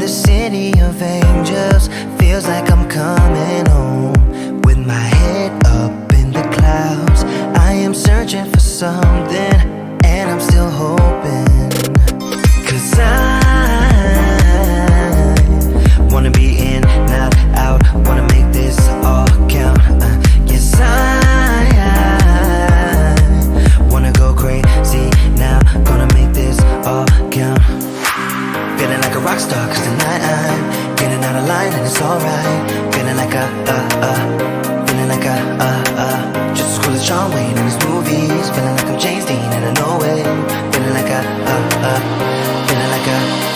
city of angels. Feels like I'm coming home. With my head up in the clouds, I am searching for something, and I'm still hoping. 'Cause I wanna be in, not out. Wanna make this all count. Yes, I wanna go crazy now. Gonna make this all count. Feeling like a rock star, 'cause tonight I'm getting out of line and it's alright. Feeling like feeling like just as cool as John Wayne in his movies. Feeling like I'm James Dean and I know it. Feeling like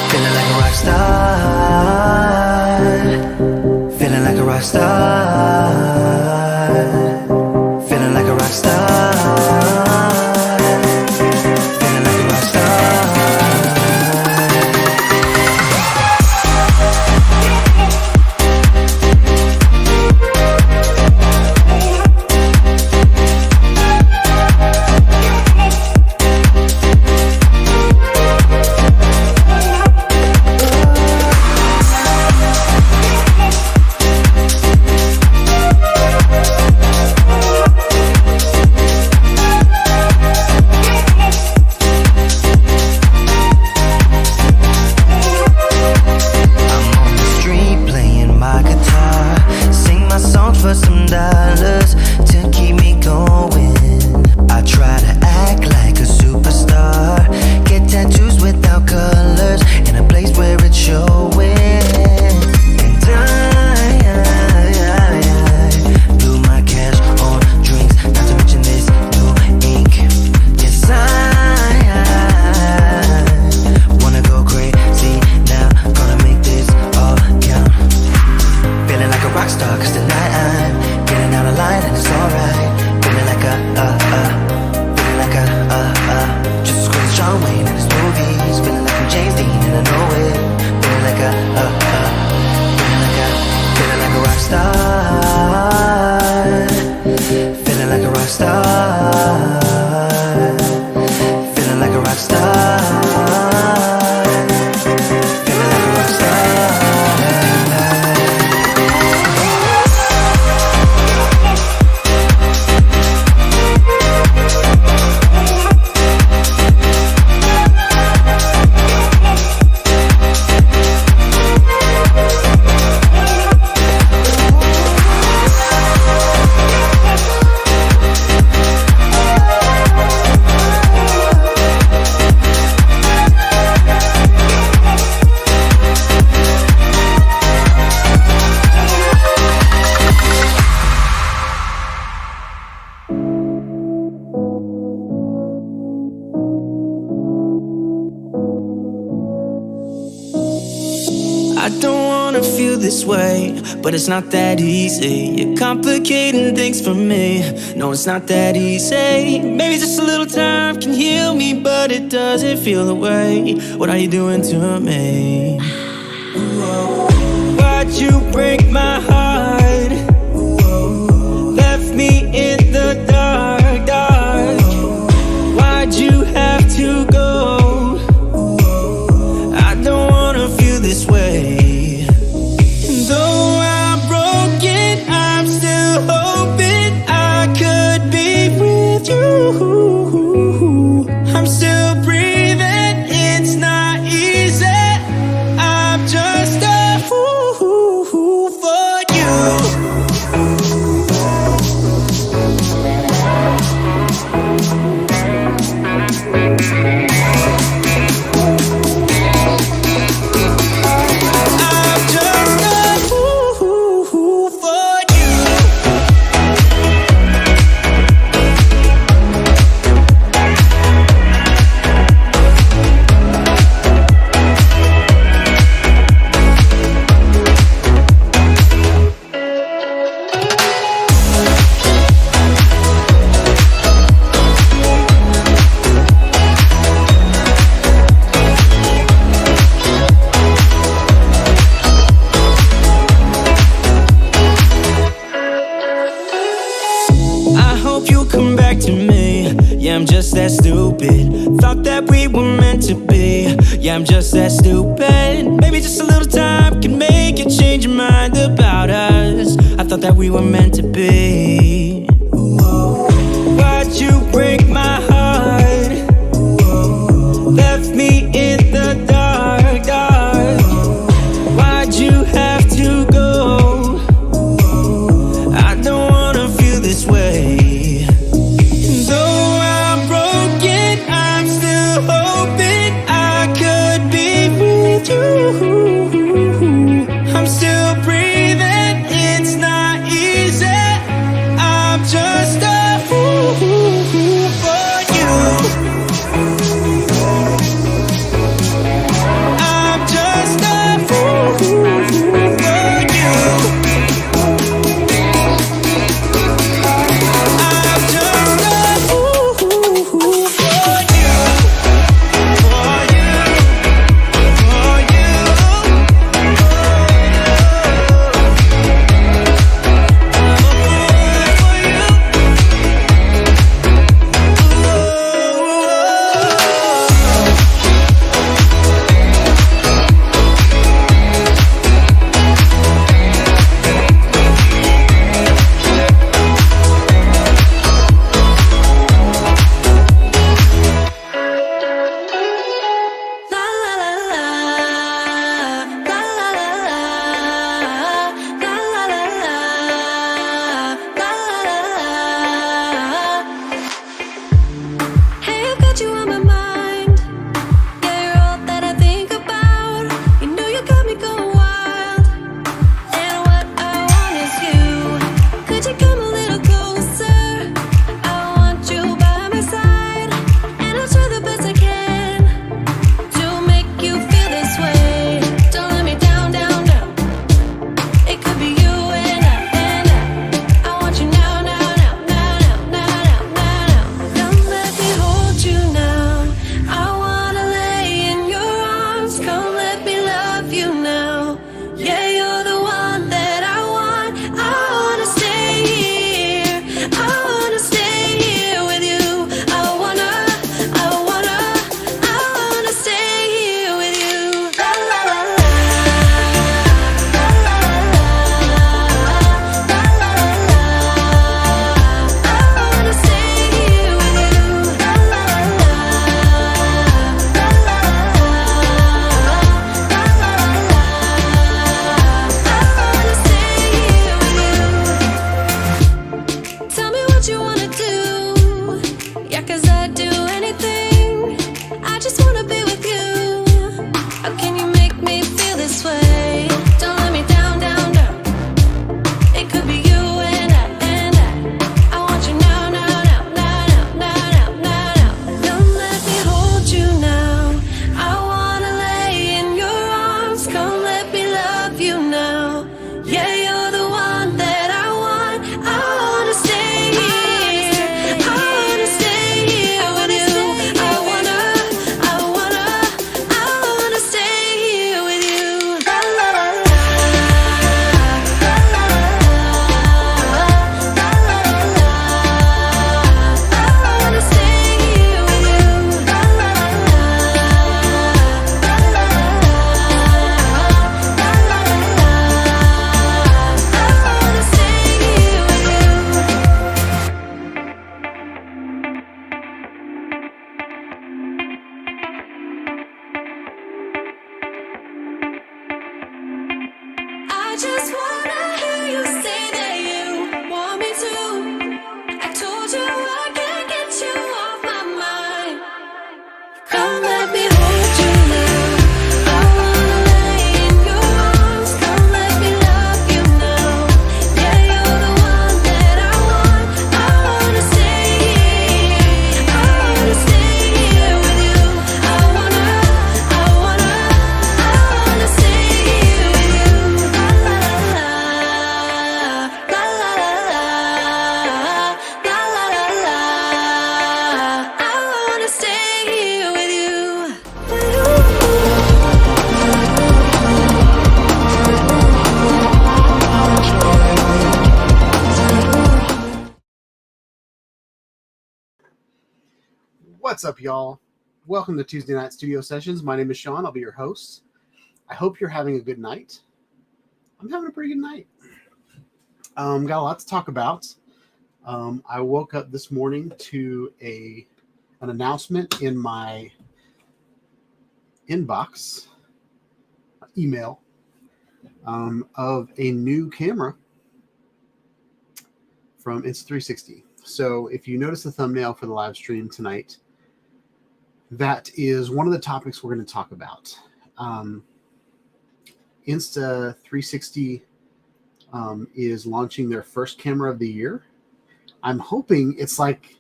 feeling like a rock star. Feeling like a rock star. Feeling like a rock star. Feeling like a rock star. But it's not that easy. You're complicating things for me. No, it's not that easy. Maybe just a little time can heal me, but it doesn't feel the way. What are you doing to me? Why'd you break my heart? Left me in the dark, dark. Why'd you have to go? I don't wanna feel this way. Though I'm broken, I'm still hoping I could be with you. I'm still breathing, it's not easy. I'm just a fool for you. That stupid. Thought that we were meant to be. Yeah, I'm just that stupid. Maybe just a little time we were meant to be. Why'd you break my heart? Left me in the dark, dark. Why'd you have to go? I don't wanna feel this way. Though I'm broken, I'm still hoping I could be with you. I'm still breathing, it's not easy. I'm just a fool for you. I'm just a fool for you. I'm just a fool for you. For you. For you. La la la la, la la la la, la la la la, la la la. Hey, I've got you on my mind. Yeah, you're all that I think about. You know you got me going wild. And what I want is you. Could you come a little closer? I want you by my side, and I'll try the best I can to make you feel this way. Don't let me down, down, down. It could be you and I want you now, now, now, now, now, now, now, now. Come let me hold you now. I wanna lay in your arms. Come let me love you now. Yeah, you're the one that I want. I wanna stay here. I wanna stay here with you. I wanna stay here with you. La la la la, la la la la, la la la. I wanna stay here with you. La la la la, la la la la, la la la. I wanna stay here with you. Tell me what you wanna do. Yeah, 'cause I'd do anything. I just wanna be with you. How can you make me feel this way? Don't let me down, down, down. It could be you and I want you now, now, now, now, now, now, now, now. Don't let me hold you now. I wanna lay in your arms. Come let me love you now. Yeah, you're the one that I want. I wanna stay here. I wanna stay here with you. I wanna stay here with you. La la la la, la la la la, la la la la. I wanna stay here with you. La la la la, la la la la, la la la la. I wanna stay here with you. I just wanna hear you say that you want me to. I told you I can't get you off my mind. Come let me hold you now. I wanna lay in your arms. Come let me love you now. Yeah, you're the one that I want. I wanna stay here. I wanna stay here with you. I wanna stay here with you. La la la la, la la la la, la la la la. I wanna stay here with you. What's up, y'all? Welcome to Tuesday Night Studio Sessions. My name is Sean. I'll be your host. I hope you're having a good night. I'm having a pretty good night. Got a lot to talk about. I woke up this morning to an announcement in my inbox email of a new camera from Insta360. So if you notice the thumbnail for the live stream tonight, that is one of the topics we're going to talk about. Insta360 is launching their first camera of the year. I'm hoping it's like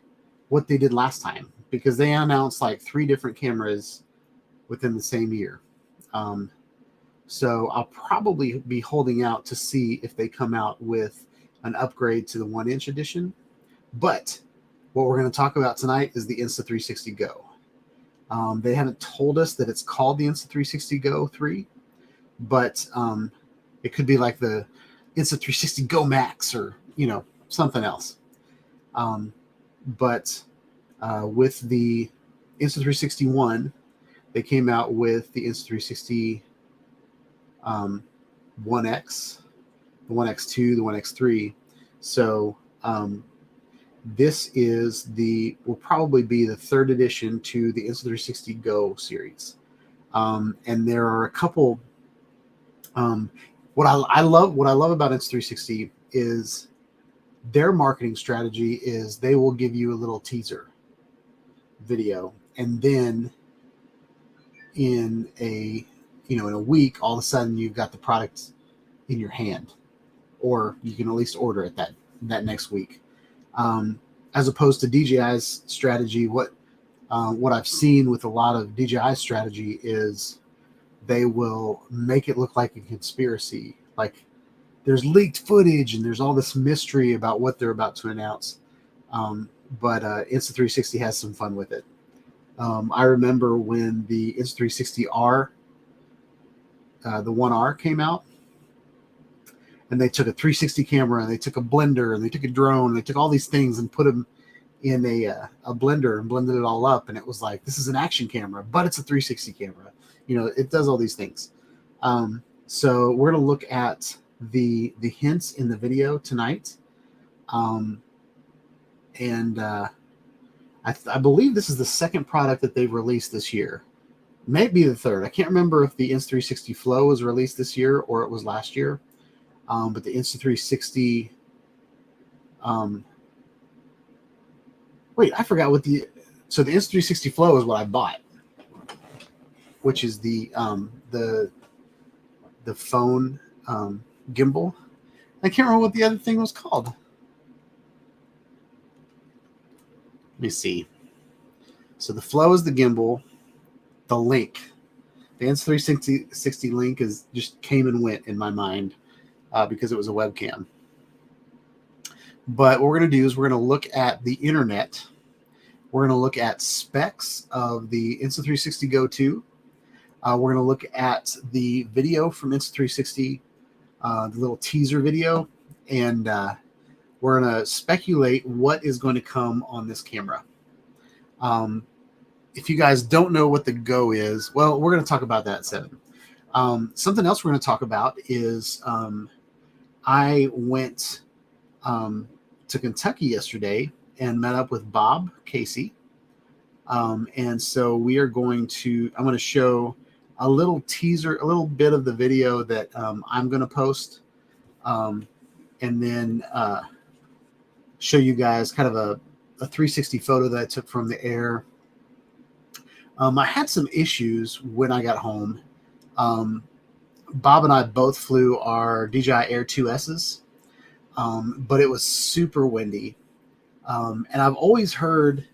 what they did last time, because they announced like 3 different cameras within the same year. So I'll probably be holding out to see if they come out with an upgrade to the 1-inch edition. But what we're going to talk about tonight is the Insta360 Go. They haven't told us that it's called the Insta360 Go 3, but it could be like the Insta360 Go Max or, something else. But with the Insta360 One, they came out with the Insta360 1X, the 1X2, the 1X3. So this will probably be the 3rd edition to the Insta360 Go series. And there are a couple. What I love about Insta360 is their marketing strategy is they will give you a little teaser video, and then in a week, all of a sudden you've got the product in your hand, or you can at least order it that next week. As opposed to DJI's strategy, what I've seen with a lot of DJI strategy is they will make it look like a conspiracy, like there's leaked footage and there's all this mystery about what they're about to announce. But Insta360 has some fun with it. I remember when the Insta360R, the 1R came out, and they took a 360 camera, and they took a blender, and they took a drone, and they took all these things and put them in a blender and blended it all up, and it was like, this is an action camera, but it's a 360 camera. It does all these things. So we're going to look at the hints in the video tonight. And I believe this is the 2nd product that they've released this year. Maybe the 3rd. I can't remember if the Insta360 Flow was released this year or it was last year. But the Insta360... wait, I forgot what so the Insta360 Flow is what I bought, which is the phone gimbal. I can't remember what the other thing was called. Let me see. So the Flow is the gimbal. The Link, the Insta360 Link, just came and went in my mind because it was a webcam. But what we're going to do is we're going to look at the internet. We're going to look at specs of the Insta360 Go 2. We're going to look at the video from Insta360, the little teaser video, and we're going to speculate what is going to come on this camera. If you guys don't know what the Go is, well, we're going to talk about that at 7. Something else we're going to talk about is I went to Kentucky yesterday and met up with Bob Casey. And so I'm going to show a little teaser, a little bit of the video that I'm going to post, and then show you guys kind of a 360 photo that I took from the air. I had some issues when I got home. Bob and I both flew our DJI Air 2S's, but it was super windy. And I've always heard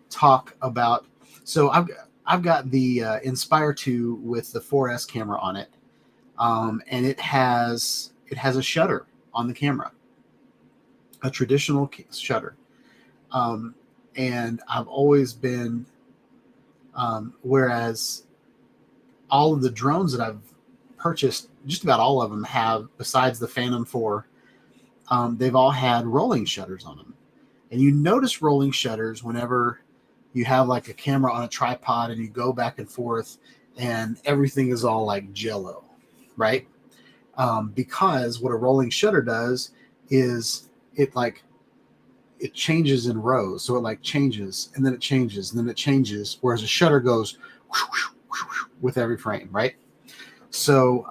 talk about, so I've got the Inspire 2 with the 4S camera on it, and it has a shutter on the camera, a traditional shutter. And I've always been, whereas all of the drones that I've purchased, just about all of them have, besides the Phantom 4, they've all had rolling shutters on them. And you notice rolling shutters whenever you have like a camera on a tripod and you go back and forth and everything is all like jello, right? Because what a rolling shutter does is it changes in rows. So it like changes and then it changes and then it changes. Whereas a shutter goes with every frame, right? So,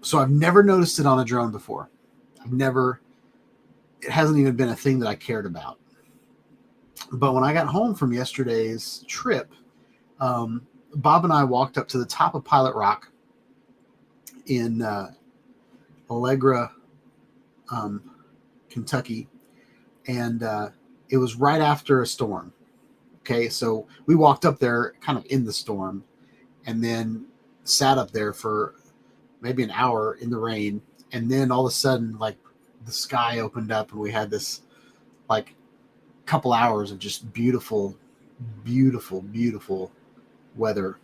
so I've never noticed it on a drone before. It hasn't even been a thing that I cared about. But when I got home from yesterday's trip, Bob and I walked up to the top of Pilot Rock in Allegra, Kentucky, and it was right after a storm. Okay, so we walked up there kind of in the storm and then sat up there for maybe an hour in the rain, and then all of a sudden, like, the sky opened up and we had this like couple hours of just beautiful weather.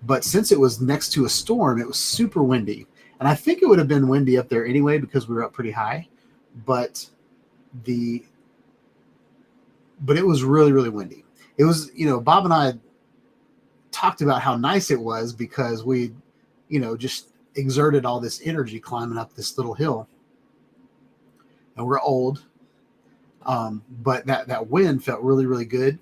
But since it was next to a storm, it was super windy, and I think it would have been windy up there anyway because we were up pretty high, but it was really windy. It was, Bob and I talked about how nice it was because we just exerted all this energy climbing up this little hill, and we're old, but that wind felt really good,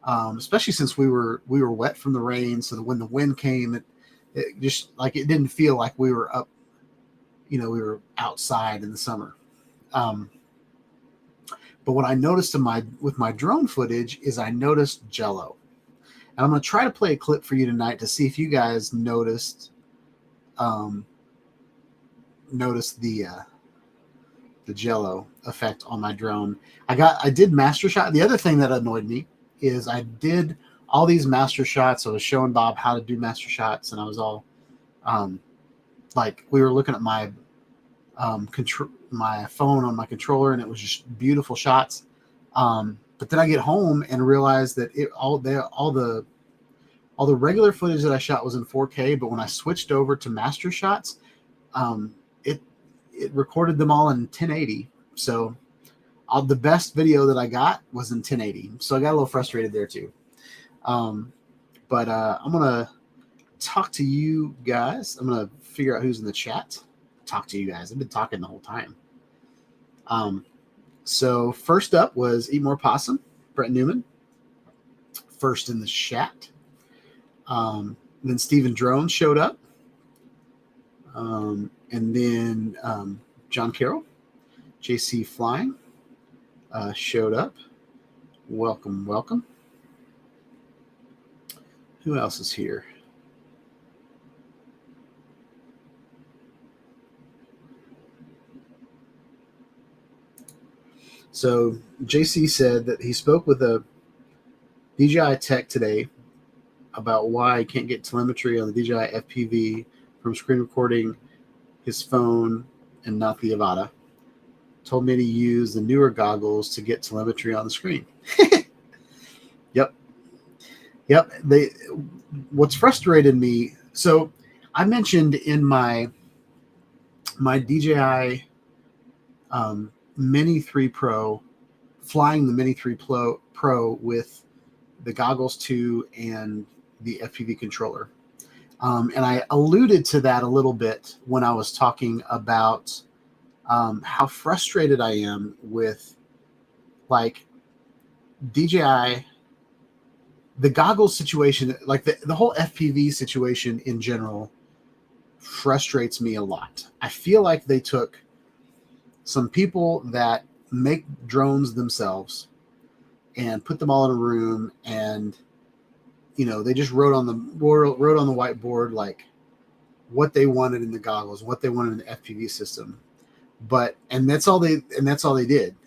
especially since we were wet from the rain. So that when the wind came, it just like, it didn't feel like we were up, we were outside in the summer. But what I noticed with my drone footage is I noticed jello, and I'm going to try to play a clip for you tonight to see if you guys noticed the jello effect on my drone. I did master shot. The other thing that annoyed me is I did all these master shots. I was showing Bob how to do master shots, and I was all like, we were looking at my my phone on my controller, and it was just beautiful shots. But then I get home and realize that all the regular footage that I shot was in 4K, but when I switched over to master shots, it recorded them all in 1080. So the best video that I got was in 1080. So I got a little frustrated there too. But I'm going to talk to you guys. I'm going to figure out who's in the chat. Talk to you guys. I've been talking the whole time. So first up was Eat More Possum, Brett Newman. First in the chat. Then Stephen Drone showed up. And then John Carroll, JC Flying showed up. Welcome. Who else is here? So JC said that he spoke with a DJI tech today about why he can't get telemetry on the DJI FPV from screen recording his phone and not the Avata. Told me to use the newer goggles to get telemetry on the screen. Yep. What's frustrated me, so I mentioned in my DJI Mini 3 Pro, flying the Mini 3 Pro with the goggles 2 and the FPV controller. And I alluded to that a little bit when I was talking about how frustrated I am with, like, DJI, the goggles situation, like the whole FPV situation in general frustrates me a lot. I feel like they took some people that make drones themselves and put them all in a room, and they just wrote on the whiteboard like what they wanted in the goggles, what they wanted in the FPV system. And that's all they did.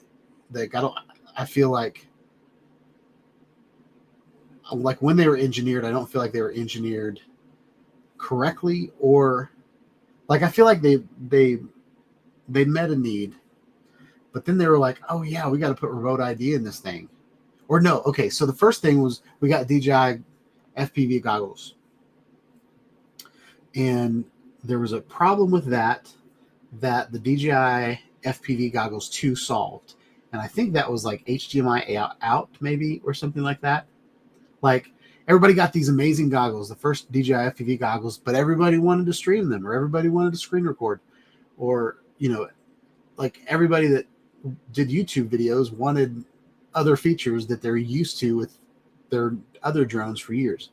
I feel like when they were engineered, I don't feel like they were engineered correctly, or like I feel like they met a need, but then they were like, oh yeah, we got to put remote ID in this thing. Or no, okay, so the first thing was we got DJI FPV goggles, and there was a problem with that the DJI FPV goggles 2 solved, and I think that was like HDMI out maybe, or something like that. Like, everybody got these amazing goggles, the first DJI FPV goggles, but everybody wanted to stream them, or everybody wanted to screen record, or like everybody that did YouTube videos wanted other features that they're used to with their other drones for years.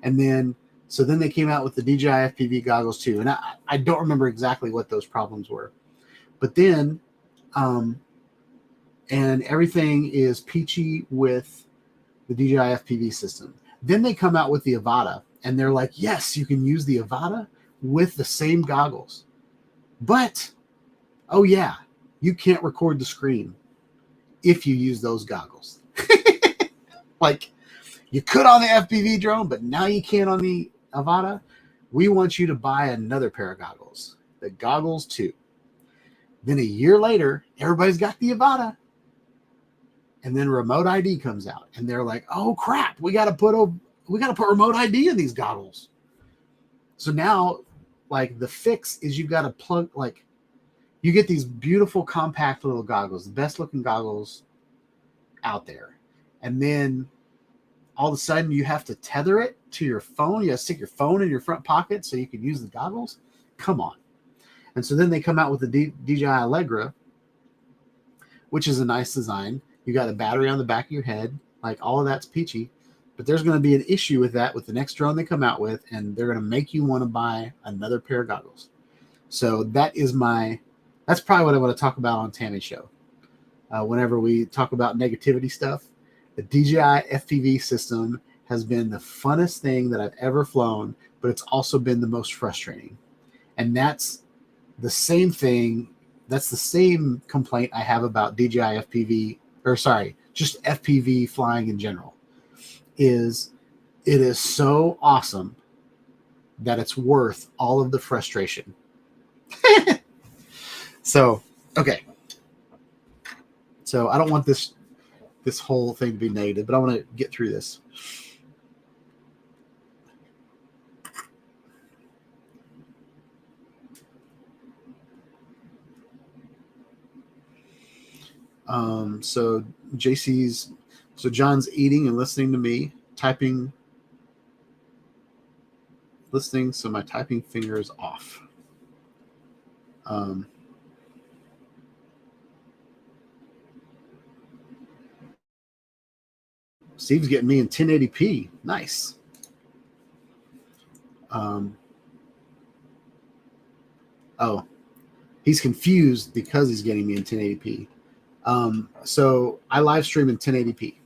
And then, so then they came out with the DJI FPV goggles too. And I don't remember exactly what those problems were, but then, and everything is peachy with the DJI FPV system. Then they come out with the Avata, and they're like, yes, you can use the Avata with the same goggles. But, oh yeah, you can't record the screen if you use those goggles. Like, you could on the FPV drone, but now you can't on the Avata. We want you to buy another pair of goggles, the Goggles 2. Then a year later, everybody's got the Avata. And then remote ID comes out, and they're like, "Oh crap, we got to put remote ID in these goggles." So now, like, the fix is you got to plug, like, you get these beautiful compact little goggles, the best looking goggles out there, and then all of a sudden you have to tether it to your phone. You got to stick your phone in your front pocket so you can use the goggles. Come on. And so then they come out with the DJI Allegra, which is a nice design. You got a battery on the back of your head, like all of that's peachy, but there's going to be an issue with that with the next drone they come out with, and they're going to make you want to buy another pair of goggles. So that's probably what I want to talk about on Tammy's show. Whenever we talk about negativity stuff, the DJI FPV system has been the funnest thing that I've ever flown, but it's also been the most frustrating. And that's the same thing. That's the same complaint I have about DJI FPV, or sorry, just FPV flying in general, is it is so awesome that it's worth all of the frustration. So, okay. So I don't want this whole thing to be negative, but I want to get through this. So John's eating and listening to me, listening. So my typing finger is off. Steve's getting me in 1080p. Nice. Oh, he's confused because he's getting me in 1080p. So I live stream in 1080p.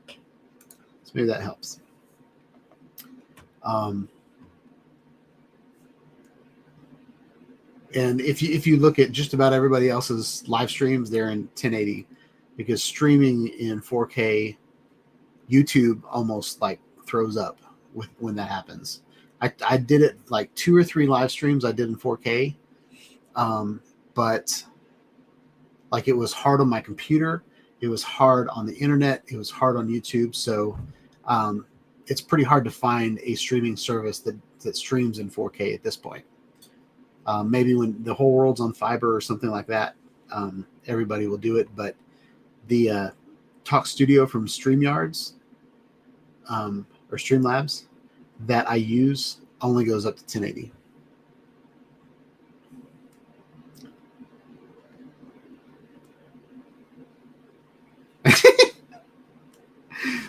So maybe that helps. And if you look at just about everybody else's live streams, they're in 1080, because streaming in 4K, YouTube almost like throws up when that happens. I did it like 2 or 3 live streams I did in 4K, but like, it was hard on my computer, it was hard on the internet, it was hard on YouTube. So it's pretty hard to find a streaming service that streams in 4K at this point. Maybe when the whole world's on fiber or something like that, everybody will do it. But the Talk Studio from StreamYards or Streamlabs that I use only goes up to 1080.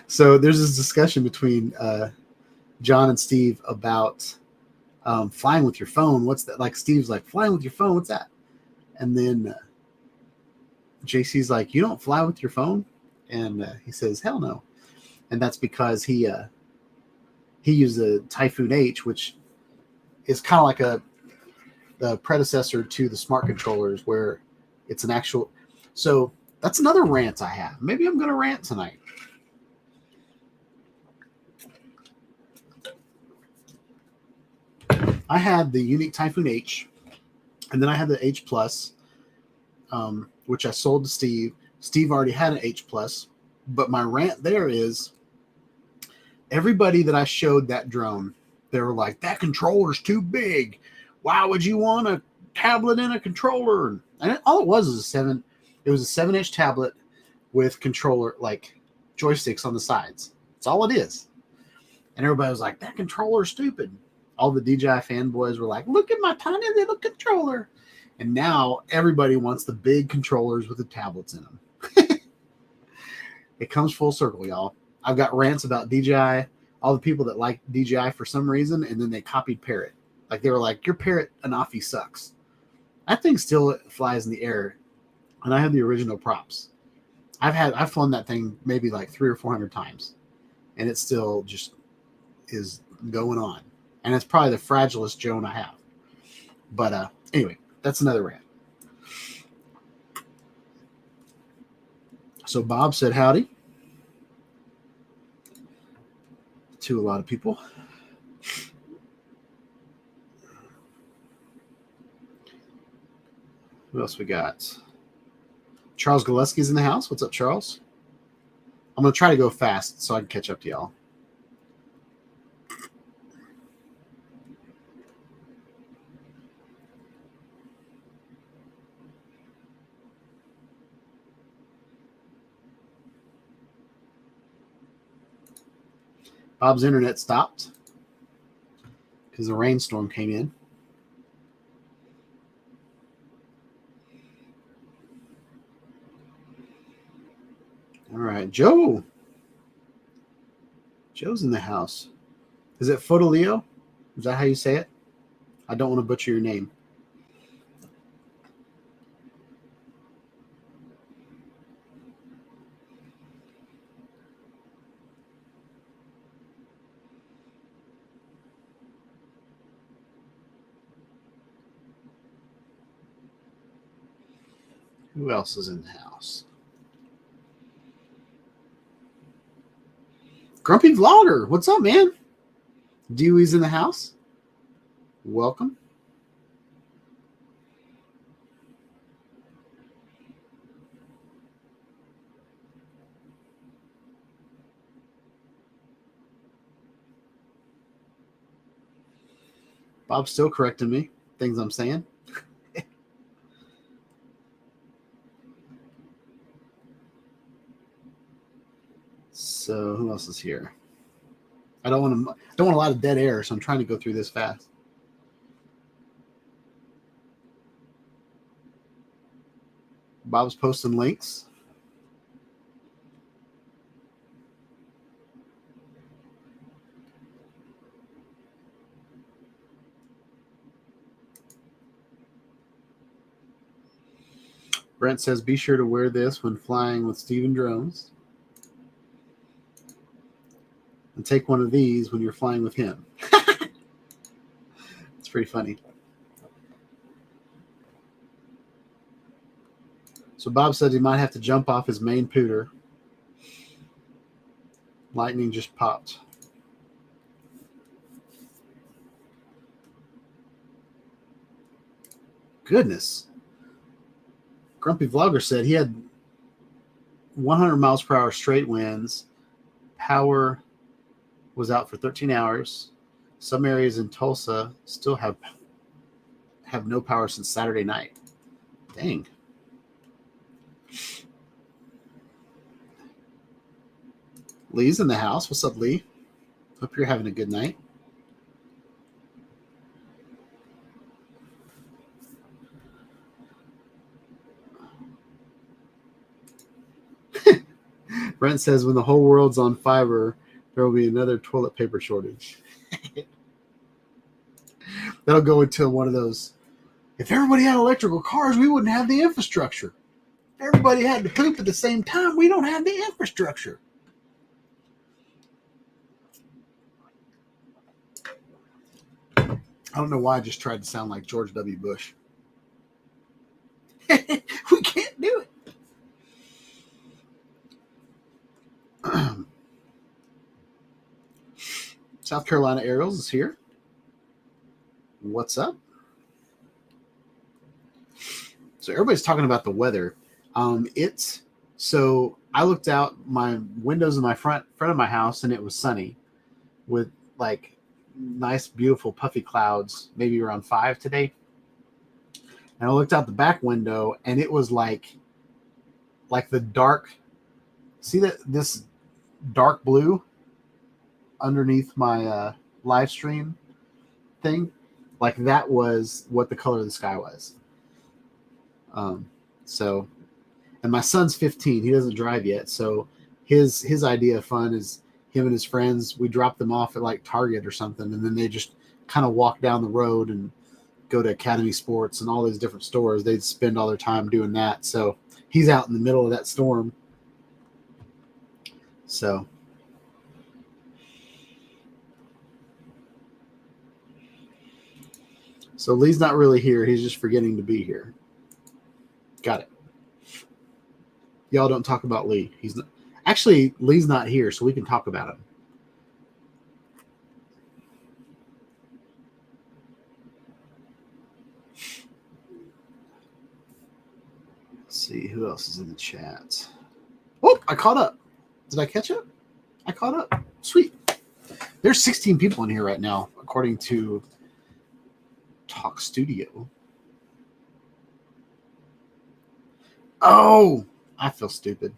So there's this discussion between John and Steve about flying with your phone. What's that? Like, Steve's like, flying with your phone, what's that? And then JC's like, you don't fly with your phone? And he says, hell no. And that's because he used a Typhoon H, which is kind of like the predecessor to the smart controllers, where it's an actual. So that's another rant I have. Maybe I'm going to rant tonight. I had the unique Typhoon H, and then I had the H Plus, which I sold to Steve. Steve already had an H Plus, but my rant there is, everybody that I showed that drone, they were like, that controller's too big. Why would you want a tablet and a controller? And all it was a 7-inch tablet with controller, like joysticks on the sides. That's all it is. And everybody was like, that controller's stupid. All the DJI fanboys were like, look at my tiny little controller. And now everybody wants the big controllers with the tablets in them. It comes full circle, y'all. I've got rants about DJI, all the people that like DJI for some reason, and then they copied Parrot. Like they were like, your Parrot Anafi sucks. That thing still flies in the air, and I have the original props. I've flown that thing maybe like 300 or 400 times, and it still just is going on. And it's probably the fragilest drone I have. But anyway, that's another rant. So Bob said howdy to a lot of people. Who else we got? Charles Gillespie's in the house. What's up, Charles? I'm going to try to go fast so I can catch up to y'all. Bob's internet stopped because the rainstorm came in. All right, Joe. Joe's in the house. Is it Fotoleo? Is that how you say it? I don't want to butcher your name. Who else is in the house? Grumpy Vlogger. What's up, man? Dewey's in the house. Welcome. Bob's still correcting me. Things I'm saying. So who else is here? I don't want a lot of dead air, so I'm trying to go through this fast. Bob's posting links. Brent says, be sure to wear this when flying with Steven drones. And take one of these when you're flying with him. It's pretty funny. So Bob said he might have to jump off his main pooter. Lightning just popped. Goodness. Grumpy Vlogger said he had 100 miles per hour straight winds. Power was out for 13 hours. Some areas in Tulsa still have no power since Saturday night. Dang. Lee's in the house. What's up, Lee? Hope you're having a good night. Brent says when the whole world's on fiber, there will be another toilet paper shortage. That'll go into one of those. If everybody had electrical cars, we wouldn't have the infrastructure. If everybody had to poop at the same time, we don't have the infrastructure. I don't know why I just tried to sound like George W. Bush. We can't do it. South Carolina Aerials is here. What's up? So everybody's talking about the weather. So I looked out my windows in my front of my house and it was sunny with like nice, beautiful, puffy clouds, maybe around 5 today. And I looked out the back window and it was like the dark, see this dark blue underneath my live stream thing? Like that was what the color of the sky was. So, and my son's 15. He doesn't drive yet. So his idea of fun is him and his friends, we drop them off at like Target or something, and then they just kind of walk down the road and go to Academy Sports and all these different stores. They'd spend all their time doing that. So he's out in the middle of that storm. So Lee's not really here. He's just forgetting to be here. Got it. Y'all don't talk about Lee. He's not, actually, Lee's not here, so we can talk about him. Let's see who else is in the chat. Oh, I caught up. Did I catch up? I caught up. Sweet. There's 16 people in here right now, according to Talk Studio. Oh, I feel stupid.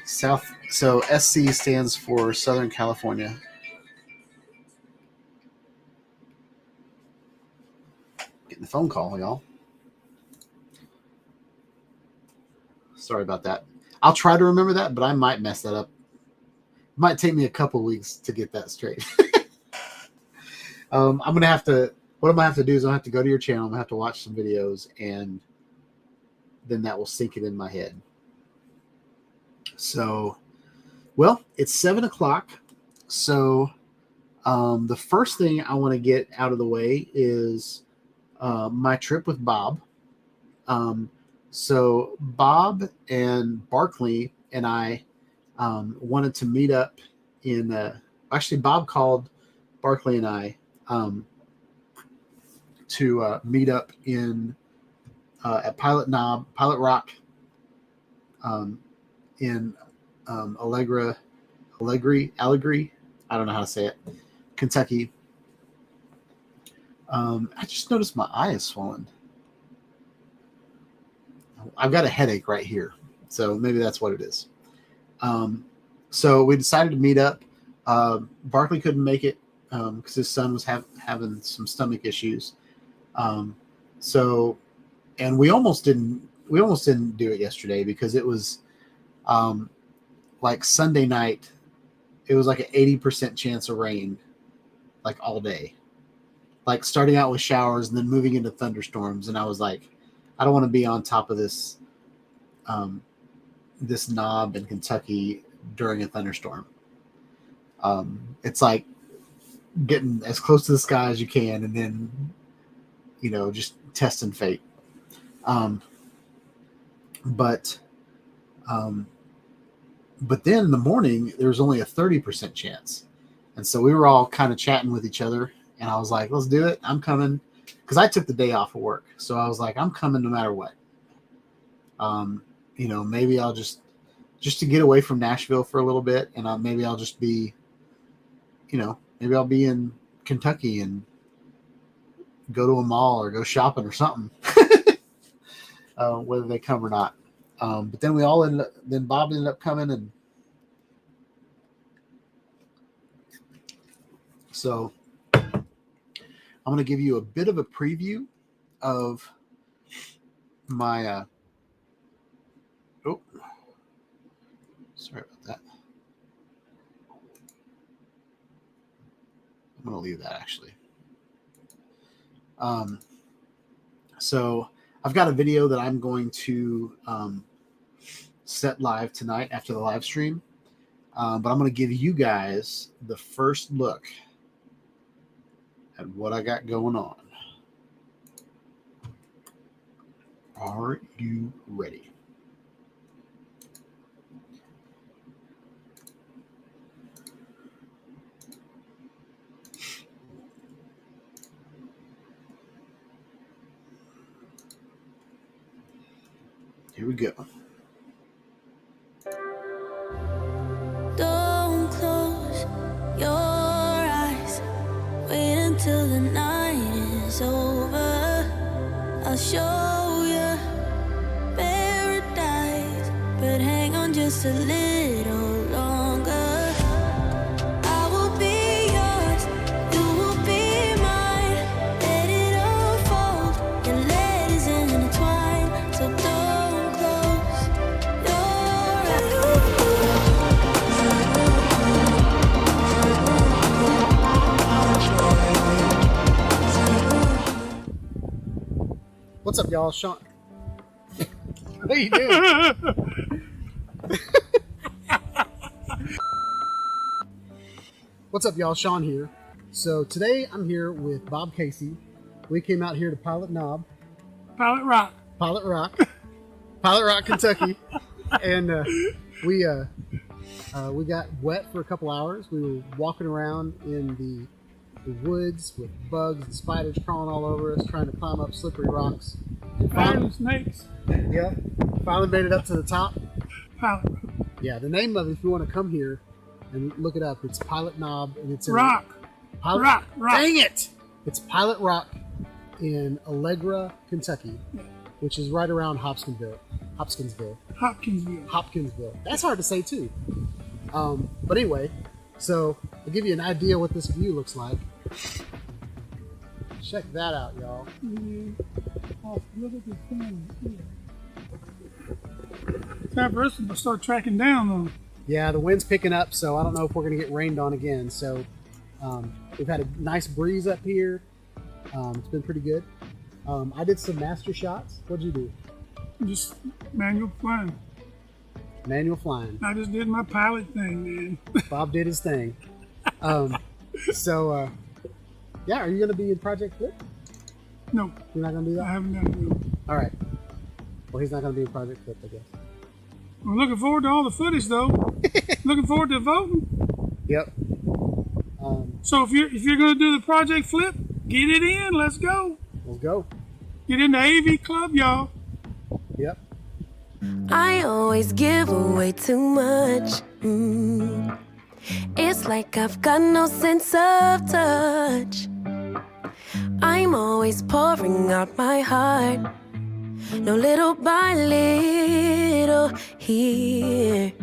So SC stands for Southern California. Getting the phone call, y'all. Sorry about that. I'll try to remember that, but I might mess that up. It might take me a couple weeks to get that straight. I'm going to have to, what I'm going to have to do is I'll have to go to your channel. I'm going to have to watch some videos, and then that will sink it in my head. So, well, it's 7 o'clock. So the first thing I want to get out of the way is my trip with Bob. So Bob and Barkley and I wanted to meet up in actually Bob called Barkley and I to meet up in at Pilot Rock in Allegri, I don't know how to say it, Kentucky. I just noticed my eye is swollen. I've got a headache right here, so maybe that's what it is. So we decided to meet up. Barkley couldn't make it because his son was having some stomach issues. So, and we almost didn't do it yesterday because it was like Sunday night. It was like an 80% chance of rain, like all day. Like starting out with showers and then moving into thunderstorms, and I was like, I don't want to be on top of this this knob in Kentucky during a thunderstorm. It's like getting as close to the sky as you can, and then just testing fate. But then in the morning there was only a 30% chance, and so we were all kind of chatting with each other, and I was like, let's do it. I'm coming. Because I took the day off of work. So I was like, I'm coming no matter what. Maybe I'll just to get away from Nashville for a little bit. And maybe I'll just be, maybe I'll be in Kentucky and go to a mall or go shopping or something. Whether they come or not. But then then Bob ended up coming. And so I'm going to give you a bit of a preview of my, sorry about that. I'm going to leave that actually. So I've got a video that I'm going to set live tonight after the live stream. But I'm going to give you guys the first look at what I got going on. Are you ready? Here we go. Don't close your eyes. Wait until the night is over. I'll show you paradise, but hang on just a little longer. I will be yours, you will be mine. What's up, y'all? Sean. What are you doing? What's up, y'all? Sean here. So today I'm here with Bob Casey. We came out here to Pilot Rock, Kentucky, and we got wet for a couple hours. We were walking around in the woods with bugs and spiders crawling all over us, trying to climb up slippery rocks. Iron snakes. Yep. Finally made it up to the top. Pilot Yeah, the name of it, if you want to come here and look it up, it's Pilot Knob, and it's in Rock. Pilot, Rock. Dang it! It's Pilot Rock in Allegra, Kentucky, which is right around Hopkinsville. That's hard to say too. But anyway, so I'll give you an idea what this view looks like. Check that out, y'all. Oh, look at this thing here. Time for us to start tracking down though. Yeah, the wind's picking up, so I don't know if we're going to get rained on again. So we've had a nice breeze up here. It's been pretty good. I did some master shots. What'd you do? Just manual flying. Manual flying. I just did my pilot thing, man. Bob did his thing. So, yeah, are you going to be in Project Flip? No, You're not going to do I that? haven't done it. All right. Well, he's not going to be in Project Flip, I guess. I'm looking forward to all the footage though. Looking forward to voting. Yep. So if you're gonna do the Project Flip, get it in. Let's go. Let's go. Get in the AV club, y'all. Yep. I always give away too much. It's like I've got no sense of touch. I'm always pouring out my heart. No, little by little here.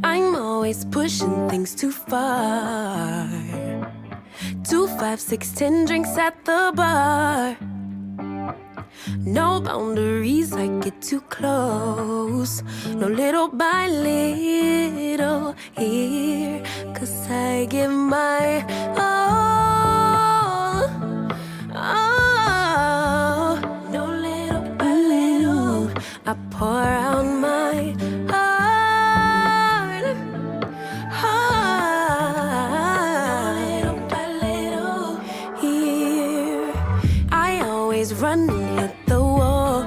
I'm always pushing things too far. 2, 5, 6, 10 drinks at the bar. No boundaries, I get too close. No, little by little here. 'Cause I give my all. No, little by little, I pour out my heart. Little by little here. I always run and hit the wall.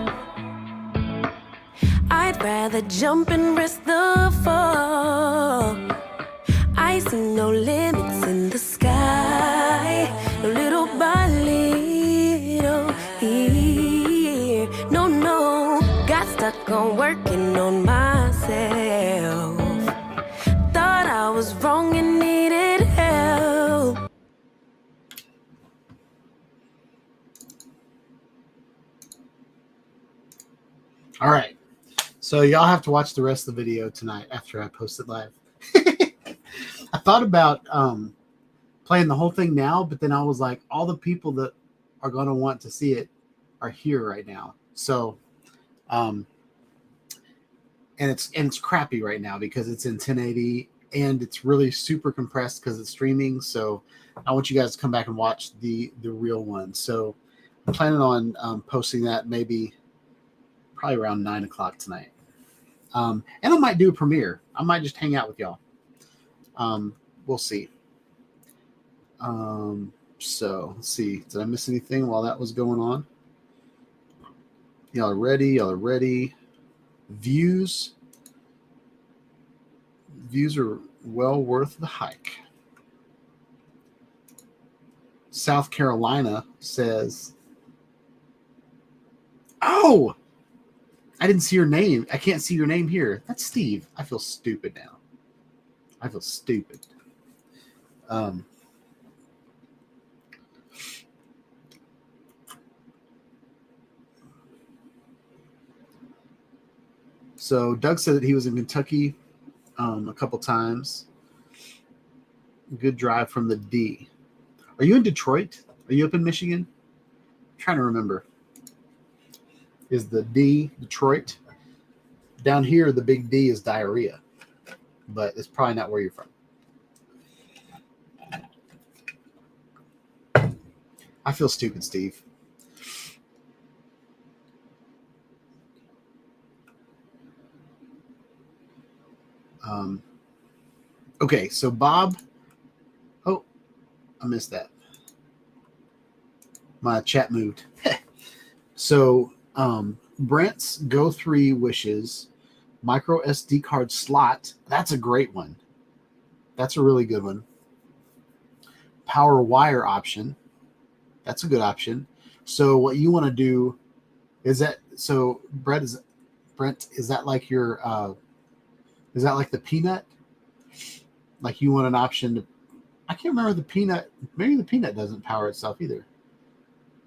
I'd rather jump and risk the fall. I see no limits in the sky. No, little by little here. No, got stuck on working on myself. Thought I was wrong and needed help. All right. So y'all have to watch the rest of the video tonight after I post it live. I thought about playing the whole thing now, but then I was like, all the people that are going to want to see it are here right now. So, and it's crappy right now because it's in 1080 and it's really super compressed because it's streaming. So I want you guys to come back and watch the real one. So I'm planning on posting that probably around 9 o'clock tonight. And I might do a premiere. I might just hang out with y'all. We'll see. So let's see. Did I miss anything while that was going on? Y'all are ready. Views are well worth the hike. South Carolina says, oh, I didn't see your name. I can't see your name here. That's Steve. I feel stupid now. I feel stupid. So Doug said that he was in Kentucky a couple times. Good drive from the D. Are you in Detroit? Are you up in Michigan? I'm trying to remember. Is the D Detroit? Down here, the big D is diarrhea, but it's probably not where you're from. I feel stupid, Steve. Okay, so Bob. Oh, I missed that. My chat moved. So Brent's Go 3 wishes micro SD card slot. That's a great one. That's a really good one. Power wire option. That's a good option. So what you want to do is that, so Brent, is that like your is that like the peanut? Like you want an option to, I can't remember the peanut. Maybe the peanut doesn't power itself either.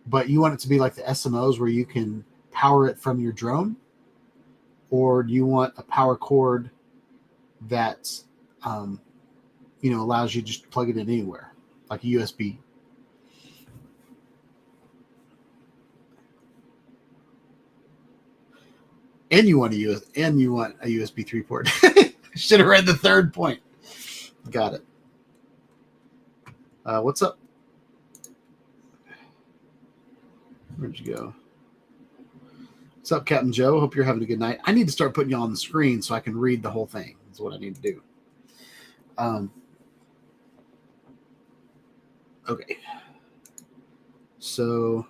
But you want it to be like the SMOs where you can power it from your drone, or do you want a power cord that allows you to just plug it in anywhere, like a USB? And you want a USB 3 port. Should have read the third point. Got it. What's up? Where'd you go? What's up, Captain Joe? Hope you're having a good night. I need to start putting you on the screen so I can read the whole thing. That's what I need to do. Okay. So,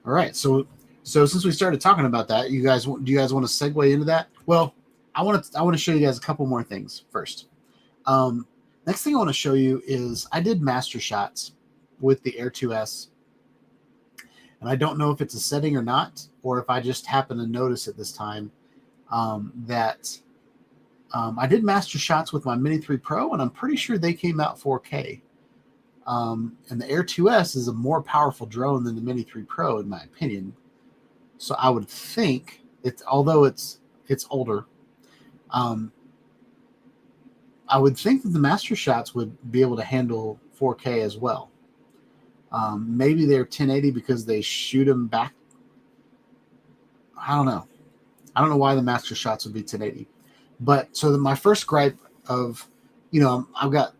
all right. So since we started talking about that, do you guys want to segue into that? Well, I want to show you guys a couple more things first. Next thing I want to show you is I did master shots with the Air 2S, and I don't know if it's a setting or not, or if I just happen to notice at this time that I did master shots with my Mini 3 Pro, and I'm pretty sure they came out 4K. And the Air 2S is a more powerful drone than the Mini 3 Pro, in my opinion. So I would think although it's older, I would think that the master shots would be able to handle 4K as well. Maybe they're 1080 because they shoot them back. I don't know. I don't know why the master shots would be 1080. But so my first gripe of, I've got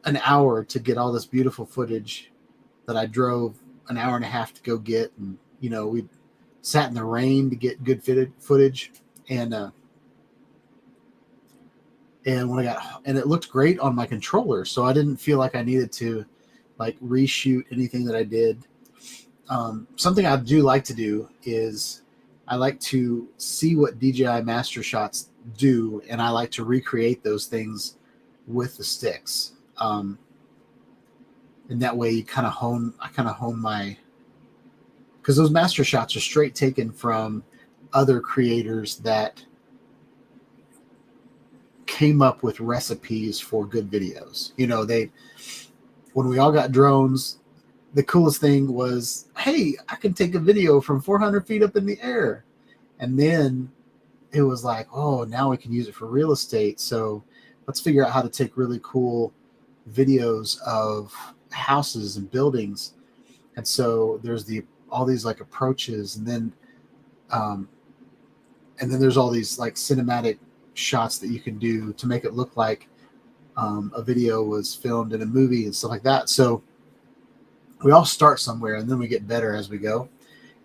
an hour to get all this beautiful footage that I drove an hour and a half to go get. And, we sat in the rain to get good footage. And it looked great on my controller. So I didn't feel like I needed to like reshoot anything that I did. Something I do like to do is I like to see what DJI Master Shots do, and I like to recreate those things with the sticks. And that way I kind of hone my, because those Master Shots are straight taken from other creators that came up with recipes for good videos. When we all got drones, the coolest thing was, hey, I can take a video from 400 feet up in the air. And then it was like, oh, now we can use it for real estate. So let's figure out how to take really cool videos of houses and buildings. And so there's all these like approaches, and then there's all these like cinematic shots that you can do to make it look like a video was filmed in a movie and stuff like that. So we all start somewhere, and then we get better as we go.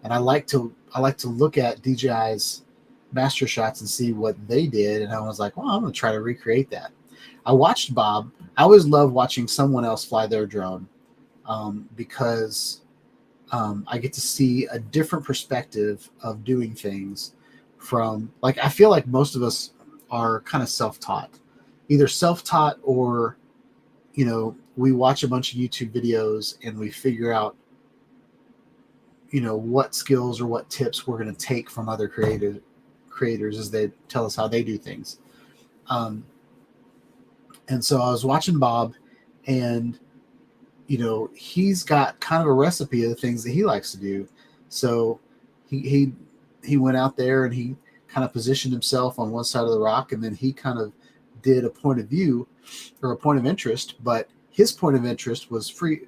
And I like to look at DJI's master shots and see what they did. And I was like, well, I'm going to try to recreate that. I watched Bob. I always love watching someone else fly their drone because I get to see a different perspective of doing things from, like, I feel like most of us are kind of self-taught, either self-taught or, we watch a bunch of YouTube videos and we figure out, what skills or what tips we're going to take from other creators as they tell us how they do things. And so I was watching Bob, and, he's got kind of a recipe of the things that he likes to do. So he went out there and he kind of positioned himself on one side of the rock, and then he kind of did a point of view or a point of interest, but his point of interest was free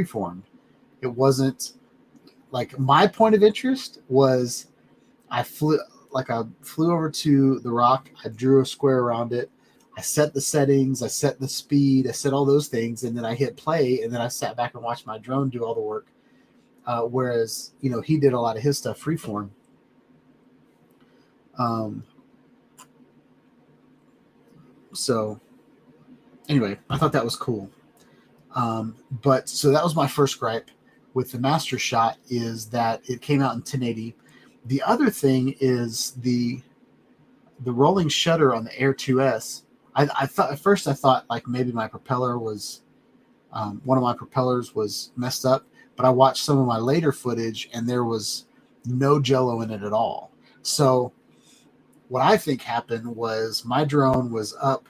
formed. It wasn't like my point of interest was I flew over to the rock. I drew a square around it. I set the settings, I set the speed, I set all those things, and then I hit play, and then I sat back and watched my drone do all the work. Whereas, he did a lot of his stuff freeform. So anyway, I thought that was cool. But so that was my first gripe with the Master Shot, is that it came out in 1080. The other thing is the rolling shutter on the Air 2S. I thought at first, I thought like maybe my propeller was one of my propellers was messed up, but I watched some of my later footage and there was no jello in it at all. So what I think happened was my drone was up,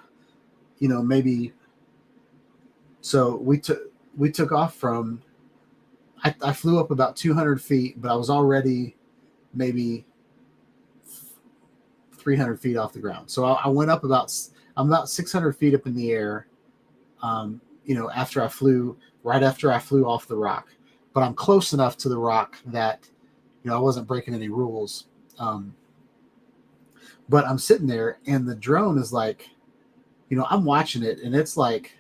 maybe. So we took off from. I flew up about 200 feet, but I was already maybe 300 feet off the ground. So I went up I'm about 600 feet up in the air. After I flew off the rock, but I'm close enough to the rock that, I wasn't breaking any rules. But I'm sitting there and the drone is like, I'm watching it and it's like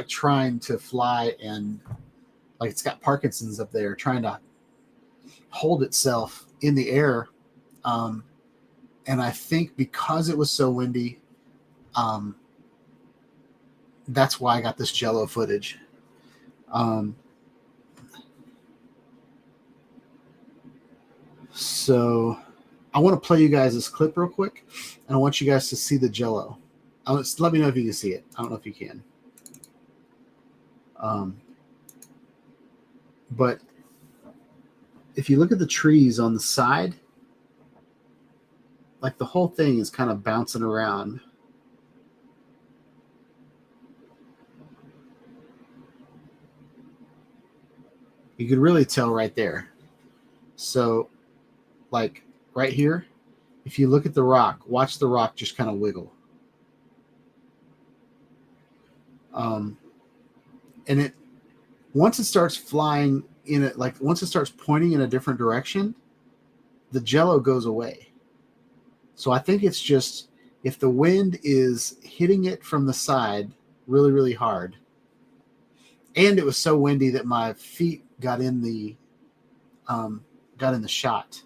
trying to fly, and like it's got Parkinson's up there trying to hold itself in the air. And I think because it was so windy, that's why I got this jello footage. So I want to play you guys this clip real quick, and I want you guys to see the jello. Let me know if you can see it. I don't know if you can. But if you look at the trees on the side, like the whole thing is kind of bouncing around. You could really tell right there. So like right here, if you look at the rock, watch the rock just kind of wiggle. And it, once it starts flying in it, like once it starts pointing in a different direction, the jello goes away. So I think it's just, if the wind is hitting it from the side really, really hard, and it was so windy that my feet got in the shot,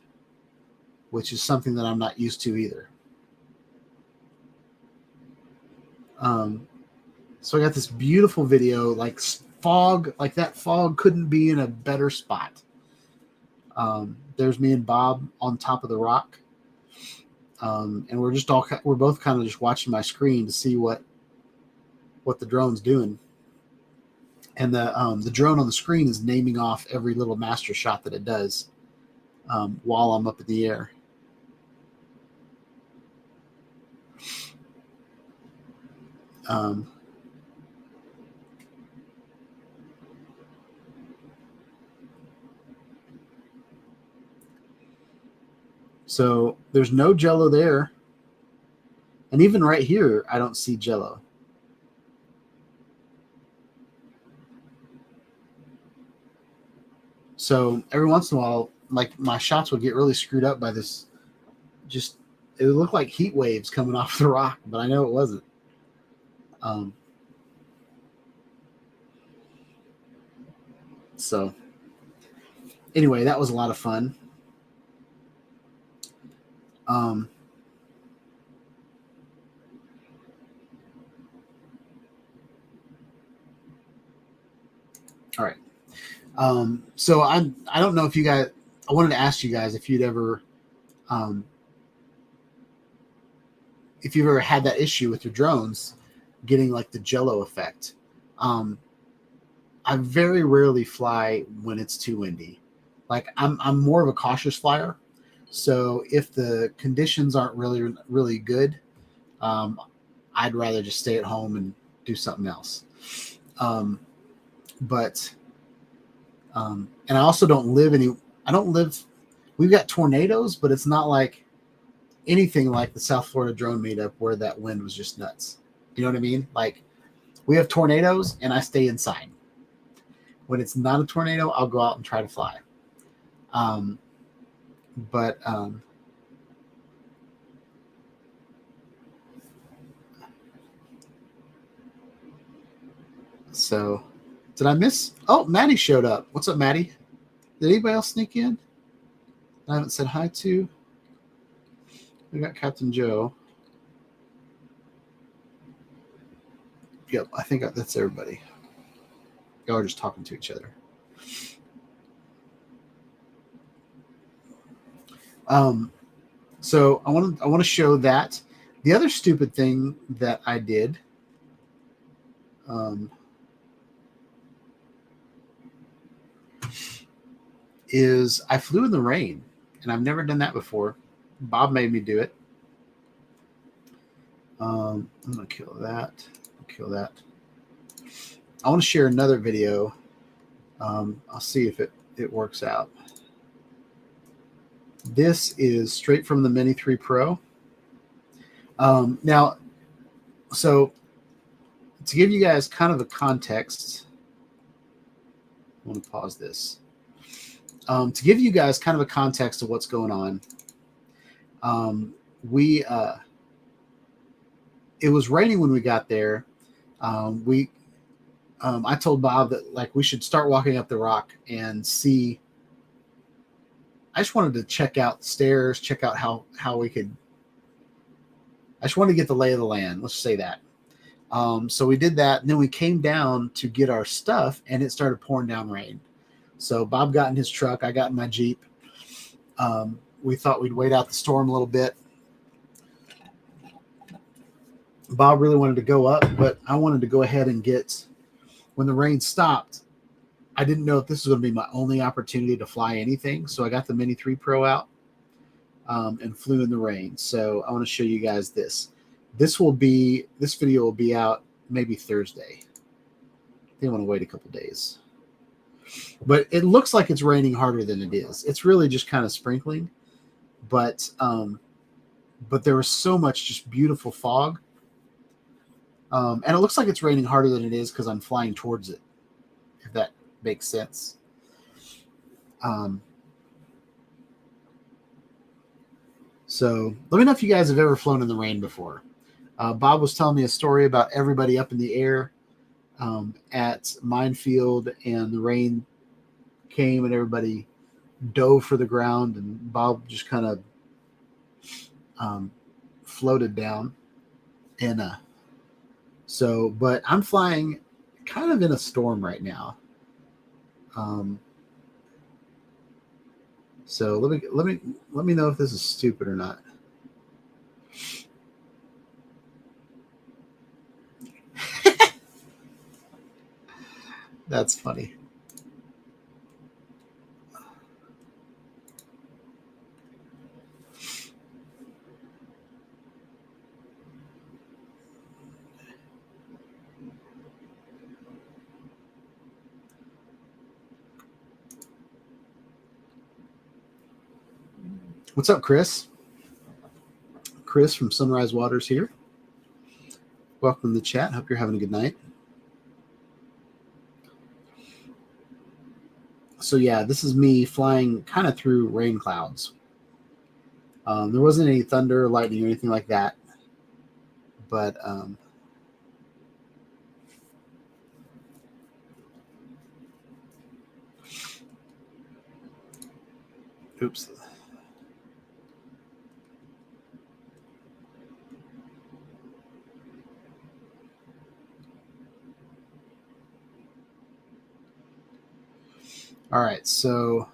which is something that I'm not used to either. So I got this beautiful video, like fog, like that fog couldn't be in a better spot. There's me and Bob on top of the rock. And we're both kind of just watching my screen to see what the drone's doing. And the drone on the screen is naming off every little master shot that it does while I'm up in the air. So there's no jello there. And even right here, I don't see jello. So every once in a while, like my shots would get really screwed up by this. Just, it would look like heat waves coming off the rock, but I know it wasn't. So anyway, that was a lot of fun. All right. So I don't know if you guys, I wanted to ask you guys if you've ever had that issue with your drones getting like the jello effect. I very rarely fly when it's too windy. Like I'm more of a cautious flyer. So if the conditions aren't really, really good, I'd rather just stay at home and do something else. And I also we've got tornadoes, but it's not like anything like the South Florida drone meetup where that wind was just nuts. You know what I mean? Like we have tornadoes and I stay inside. When it's not a tornado, I'll go out and try to fly. So did I miss? Oh, Maddie showed up. What's up, Maddie? Did anybody else sneak in I haven't said hi to? We got Captain Joe. Yep, I think that's everybody. Y'all are just talking to each other. So I want to show that. The other stupid thing that I did is I flew in the rain, and I've never done that before. Bob made me do it. I'm gonna kill that. I'll kill that. I want to share another video. I'll see if it works out. This is straight from the Mini 3 Pro. Now, so to give you guys kind of a context, I want to pause this. To give you guys kind of a context of what's going on, it was raining when we got there. I told Bob that like we should start walking up the rock and see. I just wanted to check out the stairs, check out how we could. I just wanted to get the lay of the land. Let's say that. So we did that, and then we came down to get our stuff, and it started pouring down rain. So Bob got in his truck, I got in my Jeep. We thought we'd wait out the storm a little bit. Bob really wanted to go up, but I wanted to go ahead and get. When the rain stopped, I didn't know if this was going to be my only opportunity to fly anything, so I got the Mini 3 Pro out and flew in the rain. So I want to show you guys this. This video will be out maybe Thursday. They want to wait a couple days. But it looks like it's raining harder than it is. It's really just kind of sprinkling. But there was so much just beautiful fog. And it looks like it's raining harder than it is because I'm flying towards it, if that makes sense. So let me know if you guys have ever flown in the rain before. Bob was telling me a story about everybody up in the air at Minefield, and the rain came and everybody dove for the ground, and Bob just kind of floated down. And but I'm flying kind of in a storm right now. So let me know if this is stupid or not. That's funny. What's up, Chris? Chris from Sunrise Waters here. Welcome to the chat. Hope you're having a good night. So yeah, this is me flying kind of through rain clouds. There wasn't any thunder, lightning, or anything like that. But oops. All right, so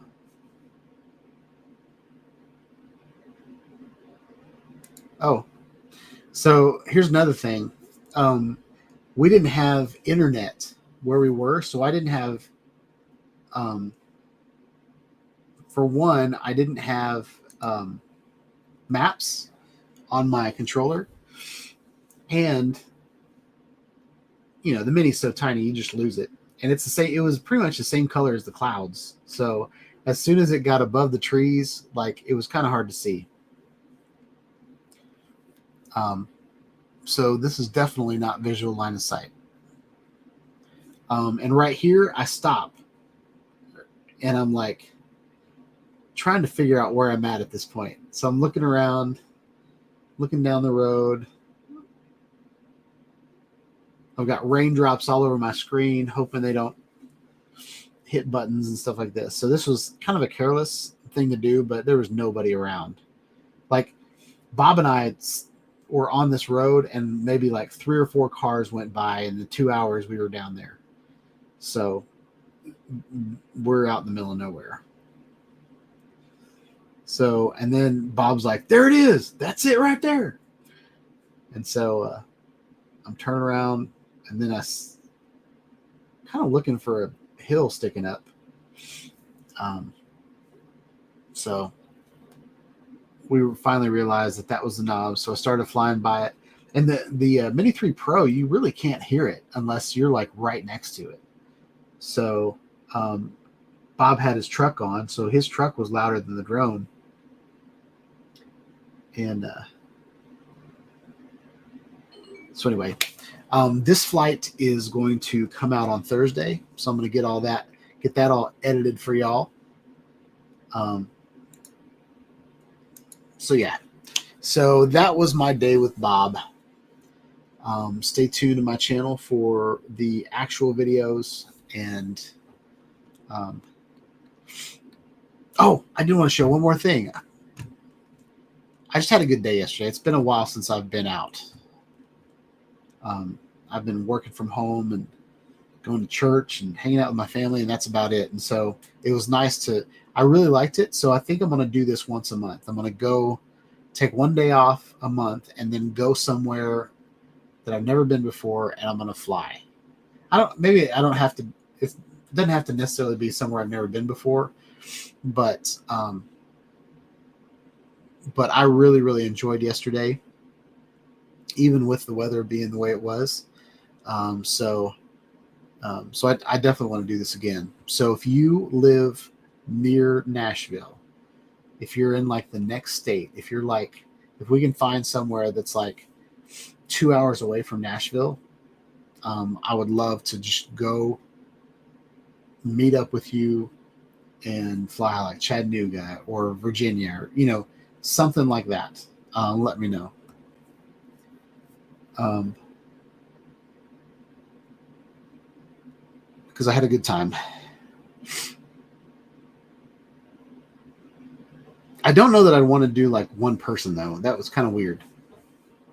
here's another thing. We didn't have internet where we were, so I didn't have for one, I didn't have maps on my controller, and the Mini's so tiny you just lose it. And it's the same. It was pretty much the same color as the clouds. So as soon as it got above the trees, like it was kind of hard to see. So this is definitely not visual line of sight. And right here, I stop, and I'm like trying to figure out where I'm at this point. So I'm looking around, looking down the road. I've got raindrops all over my screen, hoping they don't hit buttons and stuff like this. So this was kind of a careless thing to do, but there was nobody around. Like, Bob and I were on this road, and maybe like 3 or 4 cars went by in the 2 hours we were down there. So we're out in the middle of nowhere. So, and then Bob's like, there it is. That's it right there. And so I'm turning around, and then I kind of looking for a hill sticking up. So we finally realized that was the knob. So I started flying by it. And the Mini 3 Pro, you really can't hear it unless you're like right next to it. So Bob had his truck on, so his truck was louder than the drone. And so anyway, this flight is going to come out on Thursday. So I'm going to get that all edited for y'all. So yeah, so that was my day with Bob. Stay tuned to my channel for the actual videos. And oh, I do want to show one more thing. I just had a good day yesterday. It's been a while since I've been out. I've been working from home and going to church and hanging out with my family, and that's about it. And so it was nice I really liked it. So I think I'm going to do this once a month. I'm going to go take one day off a month and then go somewhere that I've never been before, and I'm going to fly. It doesn't have to necessarily be somewhere I've never been before, but I really, really enjoyed yesterday, even with the weather being the way it was. So I definitely want to do this again. So if you live near Nashville, if you're in like the next state, if we can find somewhere that's like 2 hours away from Nashville, I would love to just go meet up with you and fly like Chattanooga or Virginia, or, something like that. Let me know. Because I had a good time. I don't know that I'd want to do like one person though. That was kind of weird.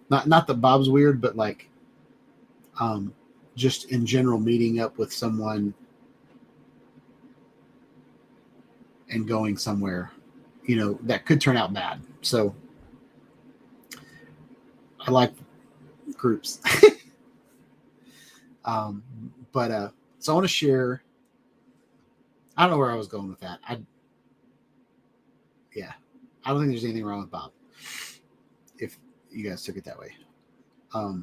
Not that Bob's weird, but like just in general meeting up with someone and going somewhere, that could turn out bad. So I like groups. So I want to share. I don't know where I was going with that. I don't think there's anything wrong with Bob, if you guys took it that way. Oh,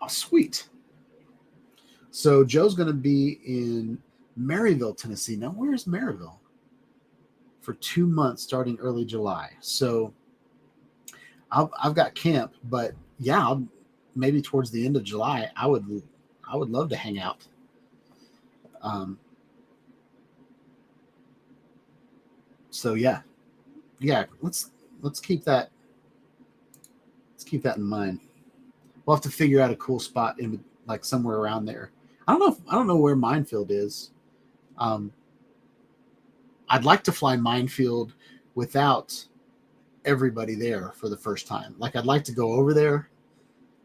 sweet. So Joe's going to be in Maryville, Tennessee. Now, where's Maryville? For 2 months, starting early July. So I've got camp, but yeah, maybe towards the end of July, I would love to hang out. So yeah, let's keep that. Let's keep that in mind. We'll have to figure out a cool spot in like somewhere around there. I don't know where Minefield is. I'd like to fly Minefield without everybody there for the first time. Like I'd like to go over there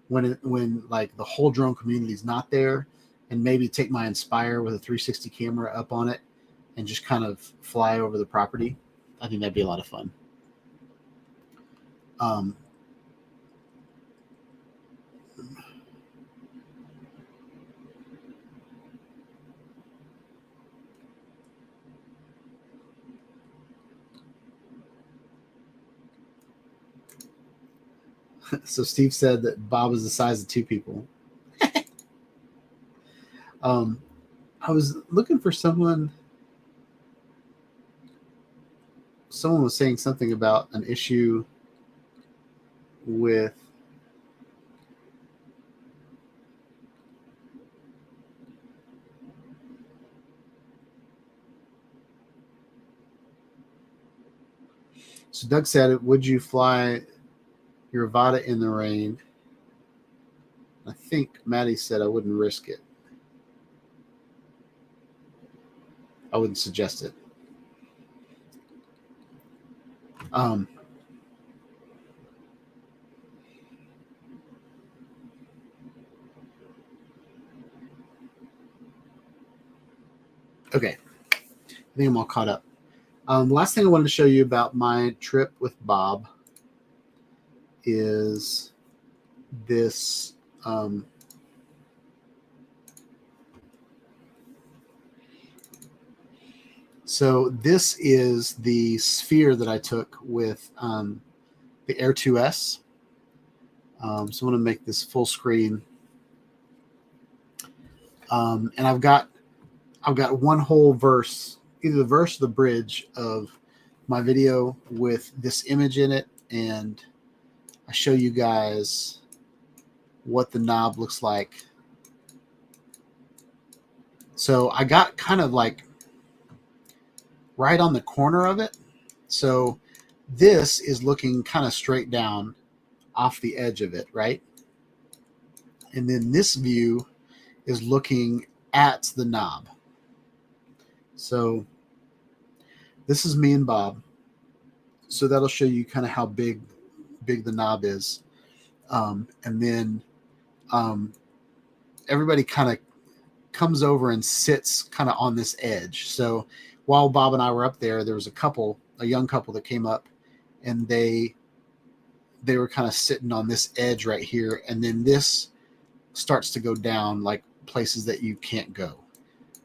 when like the whole drone community is not there, and maybe take my Inspire with a 360 camera up on it and just kind of fly over the property. I think that'd be a lot of fun. So Steve said that Bob is the size of 2 people. I was looking for someone. Someone was saying something about an issue with So Doug said, would you fly your Vada in the rain. I think Maddie said I wouldn't risk it. I wouldn't suggest it. Okay, I think I'm all caught up. The last thing I wanted to show you about my trip with Bob is this. So this is the sphere that I took with the Air 2S. So I'm going to make this full screen, and I've got one whole verse, either the verse or the bridge of my video with this image in it, and I show you guys what the knob looks like. So I got kind of like right on the corner of it. So this is looking kind of straight down off the edge of it, right? And then this view is looking at the knob. So this is me and Bob. So that'll show you kind of how big the knob is. And then everybody kind of comes over and sits kind of on this edge. So while Bob and I were up there, there was a young couple that came up, and they were kind of sitting on this edge right here. And then this starts to go down like places that you can't go.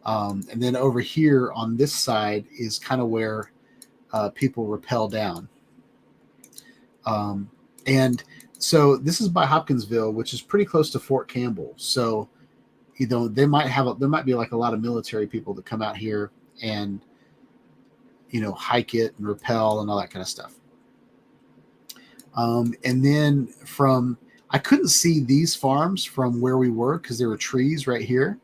And then over here on this side is kind of where people rappel down. And so this is by Hopkinsville, which is pretty close to Fort Campbell. So, you know, there might be like a lot of military people that come out here and, you know, hike it and rappel and all that kind of stuff. And then I couldn't see these farms from where we were because there were trees right here.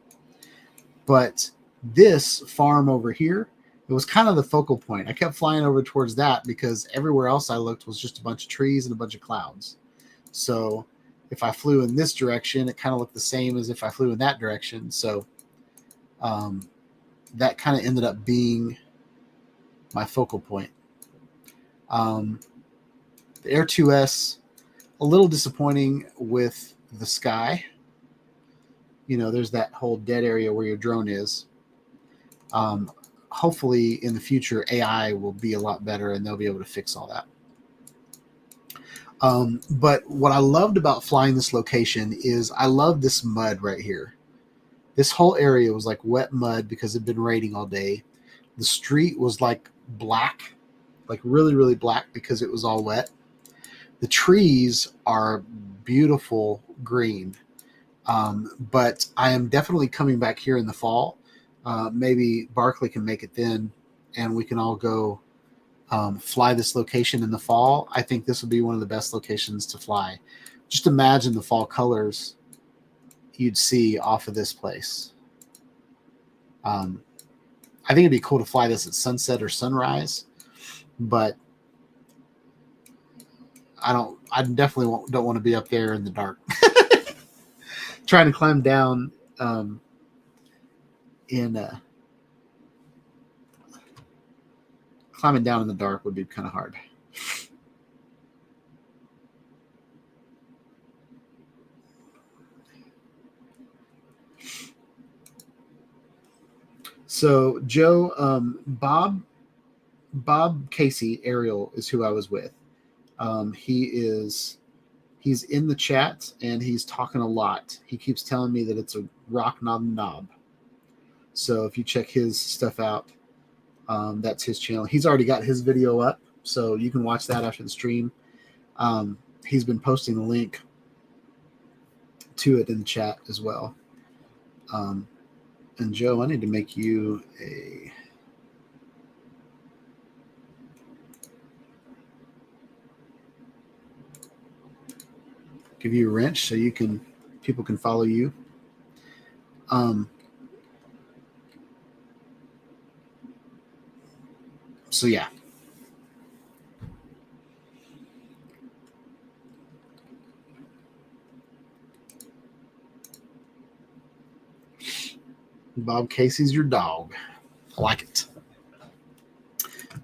But this farm over here, it was kind of the focal point. I kept flying over towards that because everywhere else I looked was just a bunch of trees and a bunch of clouds. So if I flew in this direction, it kind of looked the same as if I flew in that direction. So that kind of ended up being my focal point. The Air 2S, a little disappointing with the sky. You know, there's that whole dead area where your drone is. Hopefully in the future, AI will be a lot better and they'll be able to fix all that. But what I loved about flying this location is I love this mud right here. This whole area was like wet mud because it had been raining all day. The street was like black, like really, really black because it was all wet. The trees are beautiful green. But I am definitely coming back here in the fall. Maybe Barkley can make it then, and we can all go fly this location in the fall. I think this would be one of the best locations to fly. Just imagine the fall colors you'd see off of this place. I think it'd be cool to fly this at sunset or sunrise, but I definitely don't want to be up there in the dark. Trying to climb down climbing down in the dark would be kind of hard. So Joe, Bob Casey, Ariel is who I was with. He's in the chat and he's talking a lot. He keeps telling me that it's a rock knob. So if you check his stuff out, that's his channel. He's already got his video up, so you can watch that after the stream. He's been posting the link to it in the chat as well. And Joe, I need to make you give you a wrench so people can follow you. So yeah. Bob Casey's your dog. I like it.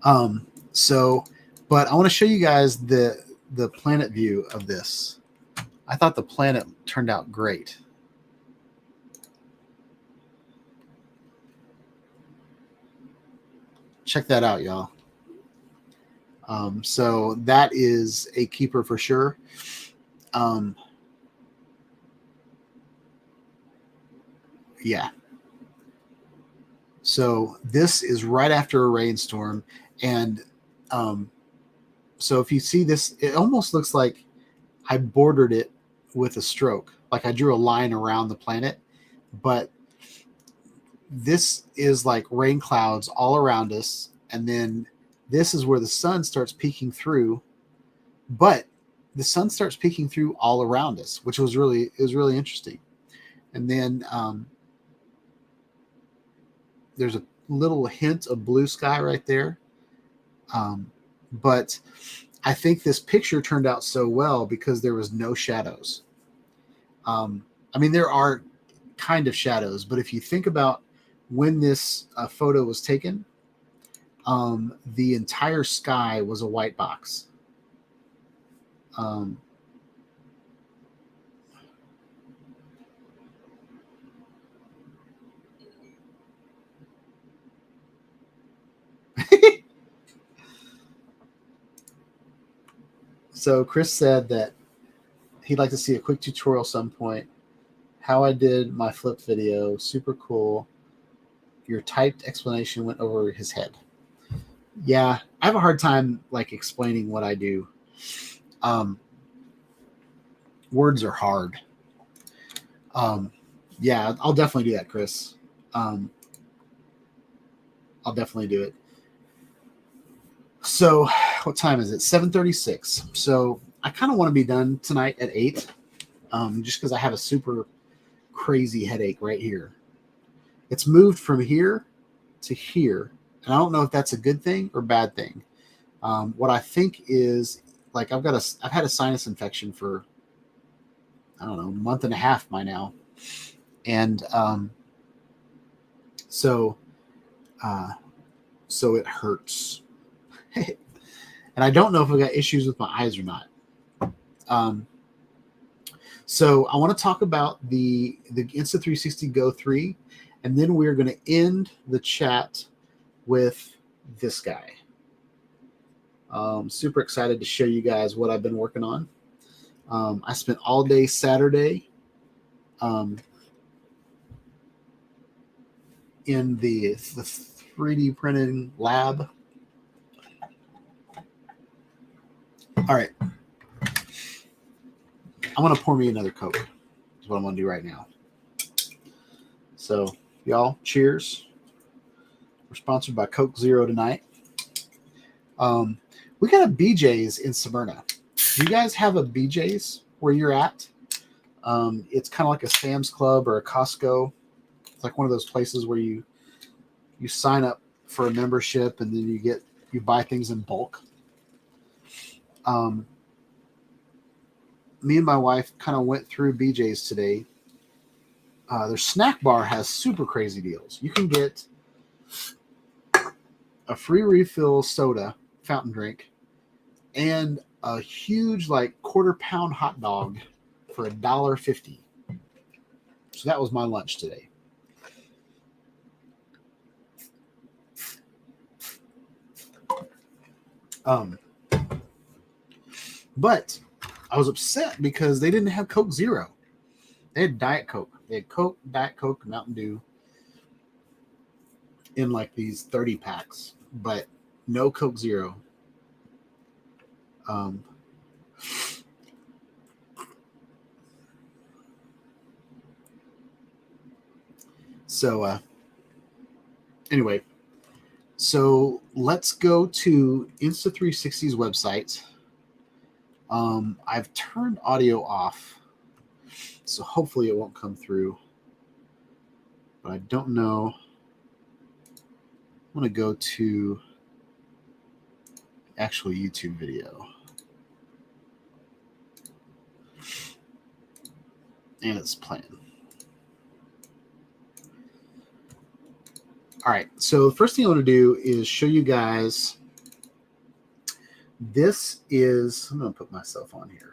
But I want to show you guys the planet view of this. I thought the planet turned out great. Check that out, y'all. So that is a keeper for sure. Yeah. So this is right after a rainstorm. And so if you see this, it almost looks like I bordered it with a stroke. Like I drew a line around the planet. But this is like rain clouds all around us. And then this is where the sun starts peeking through. But the sun starts peeking through all around us, which was really interesting. And then there's a little hint of blue sky right there. But I think this picture turned out so well because there was no shadows. I mean, there are kind of shadows, but if you think about when this photo was taken, the entire sky was a white box. So Chris said that he'd like to see a quick tutorial some point. How I did my flip video, super cool. Your typed explanation went over his head. Yeah, I have a hard time like explaining what I do. Words are hard. Yeah, I'll definitely do that, Chris. I'll definitely do it. So what time is it? 7:36. So I kind of want to be done tonight at 8. Just because I have a super crazy headache right here. It's moved from here to here. And I don't know if that's a good thing or bad thing. What I think is like I've had a sinus infection for I don't know, a month and a half by now. And so it hurts. And I don't know if I got issues with my eyes or not. So I want to talk about the Insta360 Go 3, and then we're going to end the chat with this guy. Super excited to show you guys what I've been working on. I spent all day Saturday in the 3D printing lab. All right. I'm going to pour me another Coke. That's what I'm going to do right now. So, y'all, cheers. We're sponsored by Coke Zero tonight. We got a BJ's in Smyrna. Do you guys have a BJ's where you're at? It's kind of like a Sam's Club or a Costco. It's like one of those places where you sign up for a membership and then you buy things in bulk. Me and my wife kind of went through BJ's today. Their snack bar has super crazy deals. You can get a free refill soda, fountain drink, and a huge like quarter-pound hot dog for $1.50. So that was my lunch today. But I was upset because they didn't have Coke Zero. They had Diet Coke. They had Coke, Diet Coke, Mountain Dew in like these 30 packs, but no Coke Zero. Anyway, so let's go to Insta360's website. I've turned audio off, so hopefully it won't come through, but I don't know. I'm going to go to actual YouTube video. And it's playing. All right, so the first thing I want to do is show you guys. This is, I'm going to put myself on here.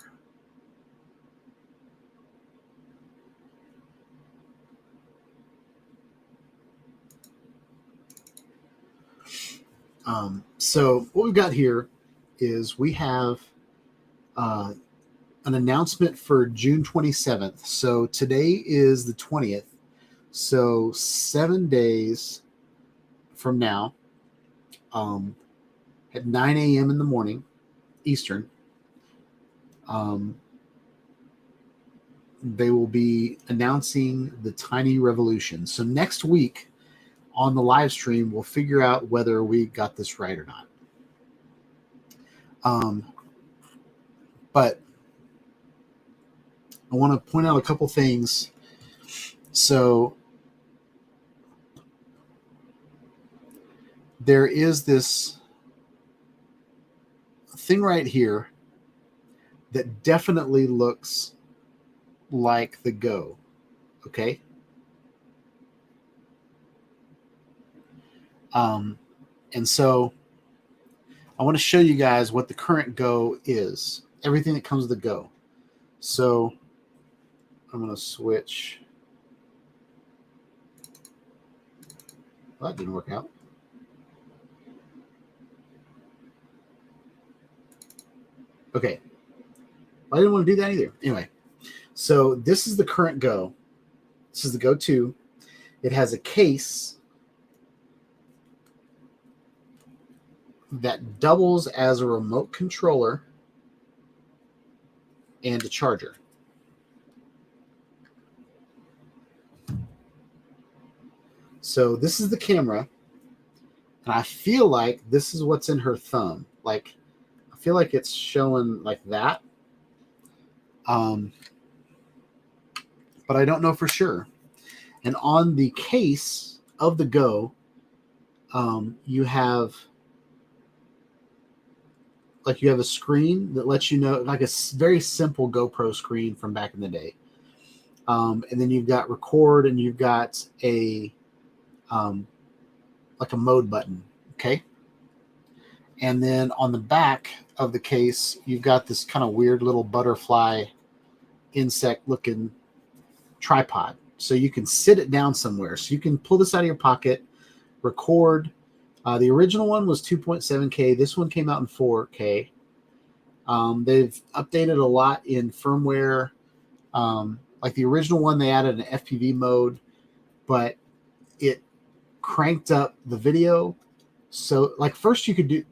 So what we've got here is we have an announcement for June 27th. So today is the 20th. So 7 days from now, at 9 a.m. in the morning, Eastern, they will be announcing the Tiny Revolution. So next week on the live stream, we'll figure out whether we got this right or not. But I want to point out a couple things. So there is this thing right here that definitely looks like the Go. Okay. And so I want to show you guys what the current Go is. Everything that comes with the Go. So I'm going to switch. Well, that didn't work out. Okay. Well, I didn't want to do that either. Anyway, so this is the current Go. This is the Go 2. It has a case that doubles as a remote controller and a charger. So this is the camera, and I feel like this is what's in her thumb. Like, I feel like it's showing like that. But I don't know for sure. And on the case of the Go, you have a screen that lets you know, like a very simple GoPro screen from back in the day. And then you've got record, and you've got a like a mode button. Okay. And then on the back of the case, you've got this kind of weird little butterfly insect looking tripod. So you can sit it down somewhere. So you can pull this out of your pocket, record. The original one was 2.7K. This one came out in 4K. They've updated a lot in firmware. Like the original one, they added an FPV mode, but it cranked up the video. So like first you could do,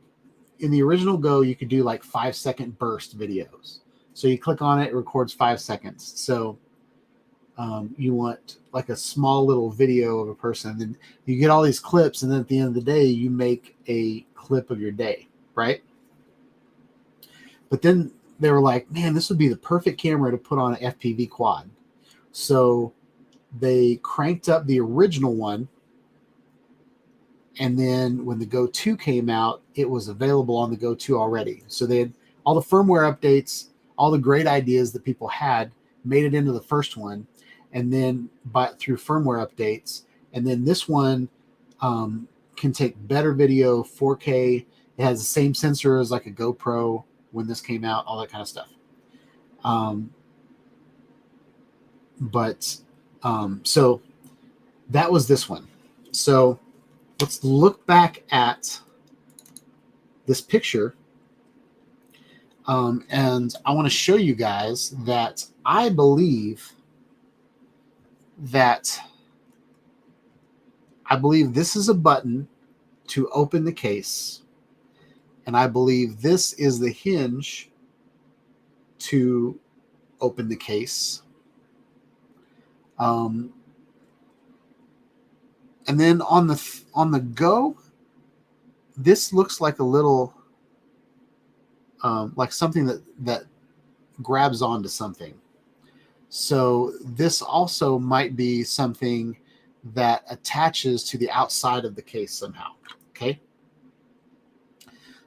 in the original Go, you could do like 5-second burst videos. So you click on it, it records 5 seconds. So you want like a small little video of a person, and then you get all these clips, and then at the end of the day, you make a clip of your day, right? But then they were like, man, this would be the perfect camera to put on an FPV quad. So they cranked up the original one, and then when the Go 2 came out, it was available on the Go 2 already. So they had all the firmware updates, all the great ideas that people had made it into the first one, and then through firmware updates. And then this one can take better video, 4K. It has the same sensor as like a GoPro when this came out, all that kind of stuff. So that was this one. So let's look back at this picture. And I want to show you guys that I believe this is a button to open the case. And I believe this is the hinge to open the case. And then on the Go, this looks like a little, like something that grabs onto something. So this also might be something that attaches to the outside of the case somehow. Okay.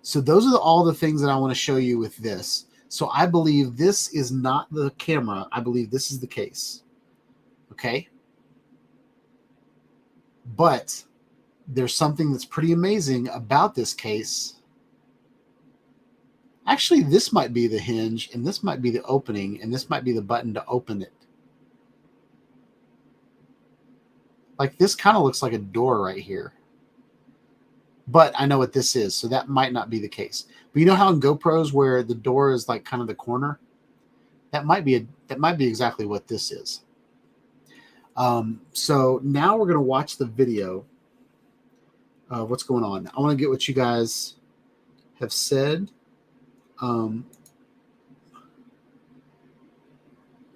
So those are all the things that I want to show you with this. So I believe this is not the camera. I believe this is the case. Okay. But there's something that's pretty amazing about this case. Actually, this might be the hinge, and this might be the opening, and this might be the button to open it. Like, this kind of looks like a door right here. But I know what this is, so that might not be the case. But you know how in GoPros where the door is like kind of the corner? That might be exactly what this is. So now we're going to watch the video of what's going on. I want to get what you guys have said.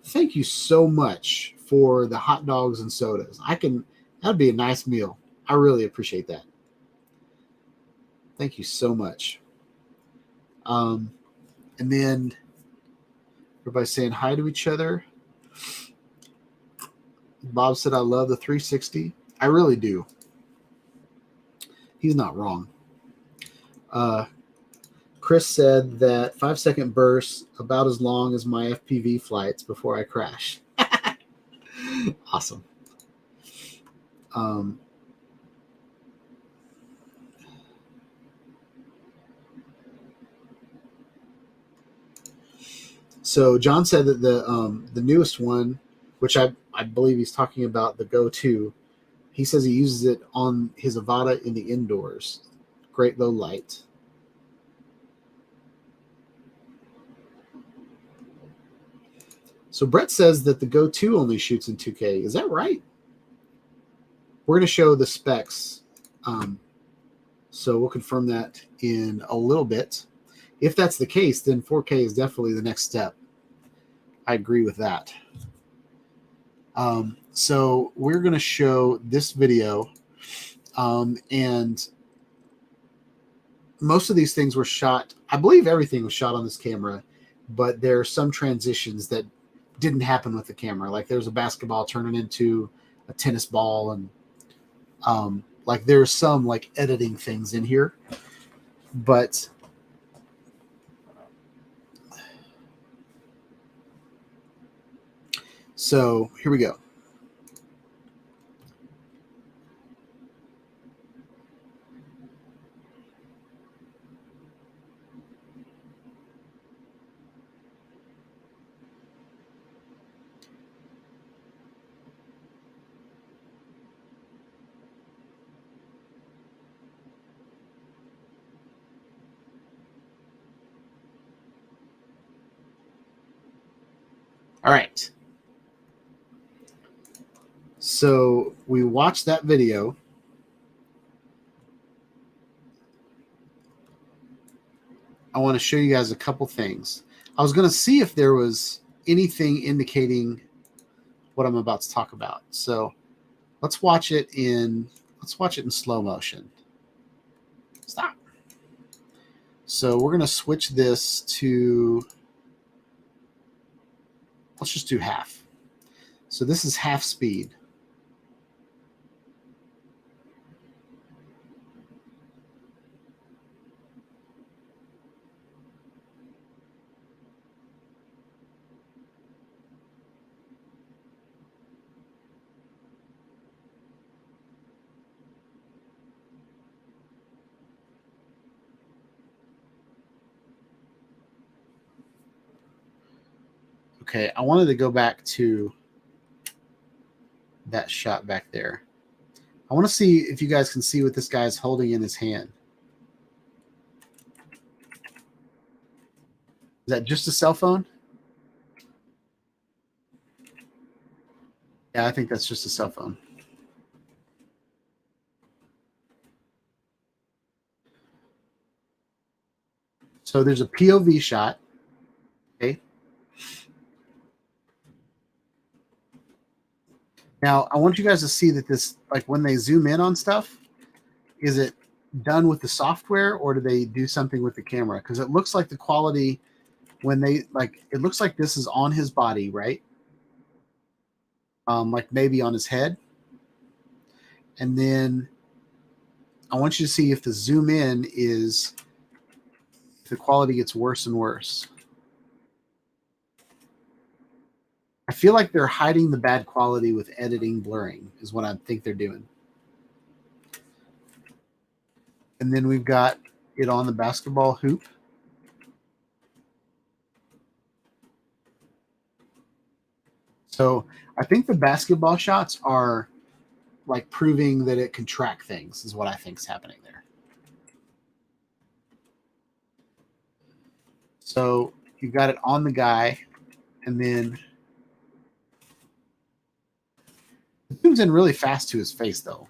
Thank you so much for the hot dogs and sodas. That'd be a nice meal. I really appreciate that. Thank you so much. And then everybody's saying hi to each other. Bob said, I love the 360. I really do. He's not wrong. Chris said that 5-second bursts about as long as my FPV flights before I crash. Awesome. So John said that the newest one, which I believe he's talking about, the Go 2, he says he uses it on his Avata in the indoors. Great low light. So Brett says that the Go 2 only shoots in 2K. Is that right? We're going to show the specs. So we'll confirm that in a little bit. If that's the case, then 4K is definitely the next step. I agree with that. So we're going to show this video. And most of these things were shot, I believe everything was shot on this camera, but there are some transitions that didn't happen with the camera. Like there's a basketball turning into a tennis ball, and like there's some like editing things in here. But so here we go. All right. So we watched that video. I want to show you guys a couple things. I was going to see if there was anything indicating what I'm about to talk about. So let's watch it in slow motion. Stop. So we're going to switch this to, let's just do half. So this is half speed. Okay, I wanted to go back to that shot back there. I want to see if you guys can see what this guy's holding in his hand. Is that just a cell phone? Yeah, I think that's just a cell phone. So there's a POV shot. Okay. Now, I want you guys to see that this, like when they zoom in on stuff, is it done with the software or do they do something with the camera? Because it looks like the quality when they, like, it looks like this is on his body, right? Like maybe on his head. And then I want you to see if the zoom in is, if the quality gets worse and worse. I feel like they're hiding the bad quality with editing blurring is what I think they're doing. And then we've got it on the basketball hoop. So I think the basketball shots are like proving that it can track things is what I think is happening there. So you've got it on the guy, and then it zooms in really fast to his face, though.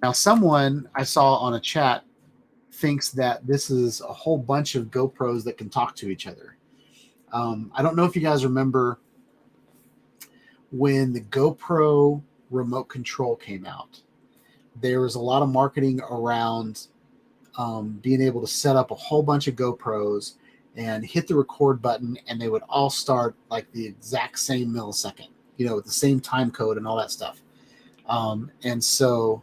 Now, someone I saw on a chat thinks that this is a whole bunch of GoPros that can talk to each other. I don't know if you guys remember when the GoPro remote control came out. There was a lot of marketing around being able to set up a whole bunch of GoPros and hit the record button, and they would all start like the exact same millisecond, with the same time code and all that stuff. And so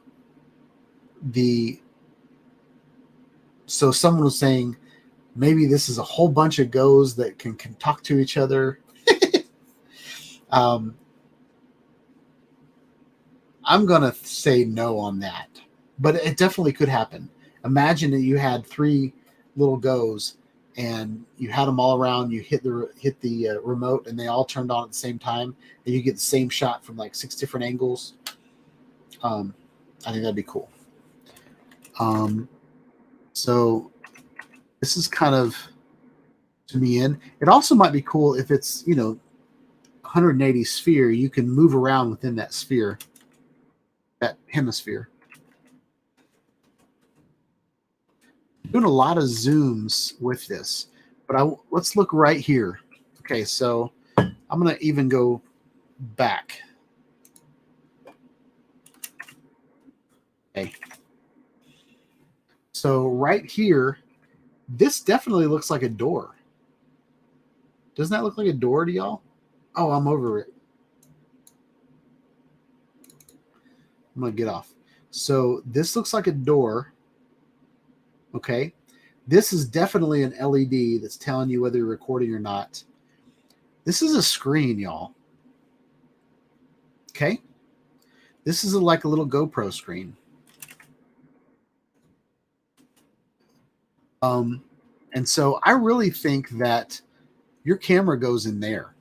someone was saying maybe this is a whole bunch of Go's that can talk to each other. I'm gonna say no on that, but it definitely could happen. Imagine that you had 3 little Go's and you had them all around. You hit the remote, and they all turned on at the same time, and you get the same shot from like 6 different angles. I think that'd be cool. So this is kind of to me in. It also might be cool if it's 180 sphere. You can move around within that sphere, that hemisphere. Doing a lot of zooms with this, but let's look right here. Okay, so I'm gonna even go back. Okay, so right here, this definitely looks like a door. Doesn't that look like a door to y'all? Oh, I'm over it. I'm gonna get off. So this looks like a door. Okay, this is definitely an LED that's telling you whether you're recording or not. This is a screen, y'all. Okay, this is like a little GoPro screen. And so I really think that your camera goes in there.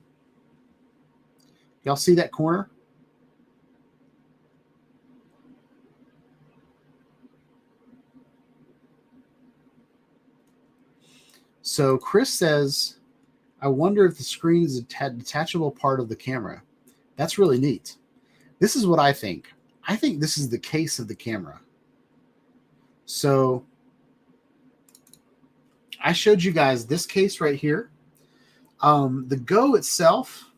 Y'all see that corner? So Chris says, I wonder if the screen is a detachable part of the camera. That's really neat. This is what I think. I think this is the case of the camera. So I showed you guys this case right here. The Go itself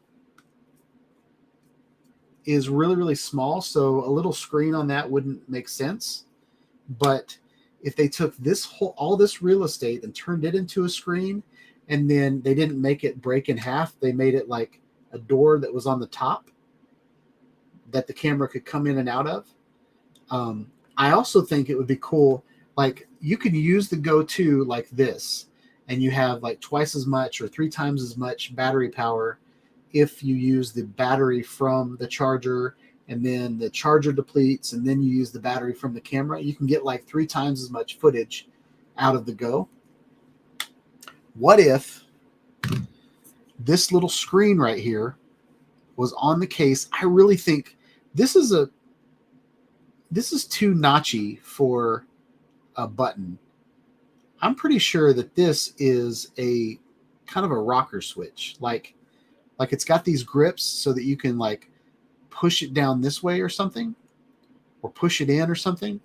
is really, really small, so a little screen on that wouldn't make sense. But if they took all this real estate and turned it into a screen, and then they didn't make it break in half, they made it like a door that was on the top that the camera could come in and out of. I also think it would be cool, like you can use the Go 2 like this, and you have like twice as much or 3 times as much battery power if you use the battery from the charger, and then the charger depletes, and then you use the battery from the camera. You can get like 3 times as much footage out of the Go. What if this little screen right here was on the case? I really think this is too notchy for a button. I'm pretty sure that this is a kind of a rocker switch. Like it's got these grips so that you can like push it down this way or something, or push it in or something.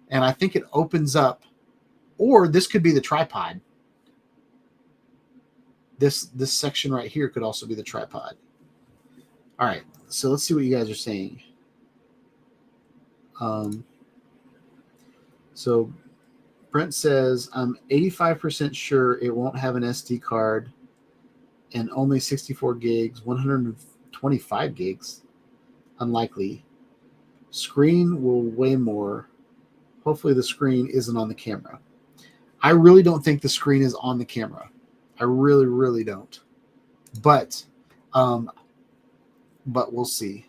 And I think it opens up, or this could be the tripod. This section right here could also be the tripod. All right, so let's see what you guys are saying. So Brent says, I'm 85% sure it won't have an SD card and only 64 gigs, 125 gigs. Unlikely. Screen will weigh more. Hopefully the screen isn't on the camera. I really don't think the screen is on the camera. I really, really don't. But we'll see.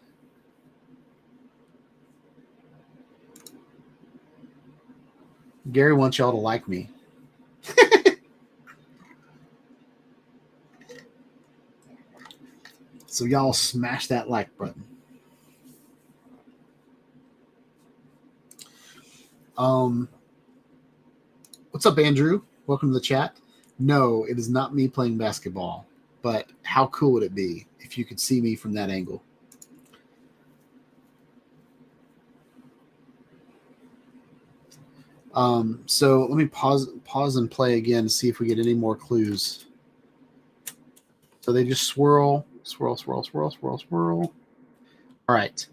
Gary wants y'all to like me. So y'all smash that like button. What's up, Andrew? Welcome to the chat. No, it is not me playing basketball, but how cool would it be if you could see me from that angle? So let me pause and play again to see if we get any more clues. So they just swirl, swirl, swirl, swirl, swirl, swirl. All right.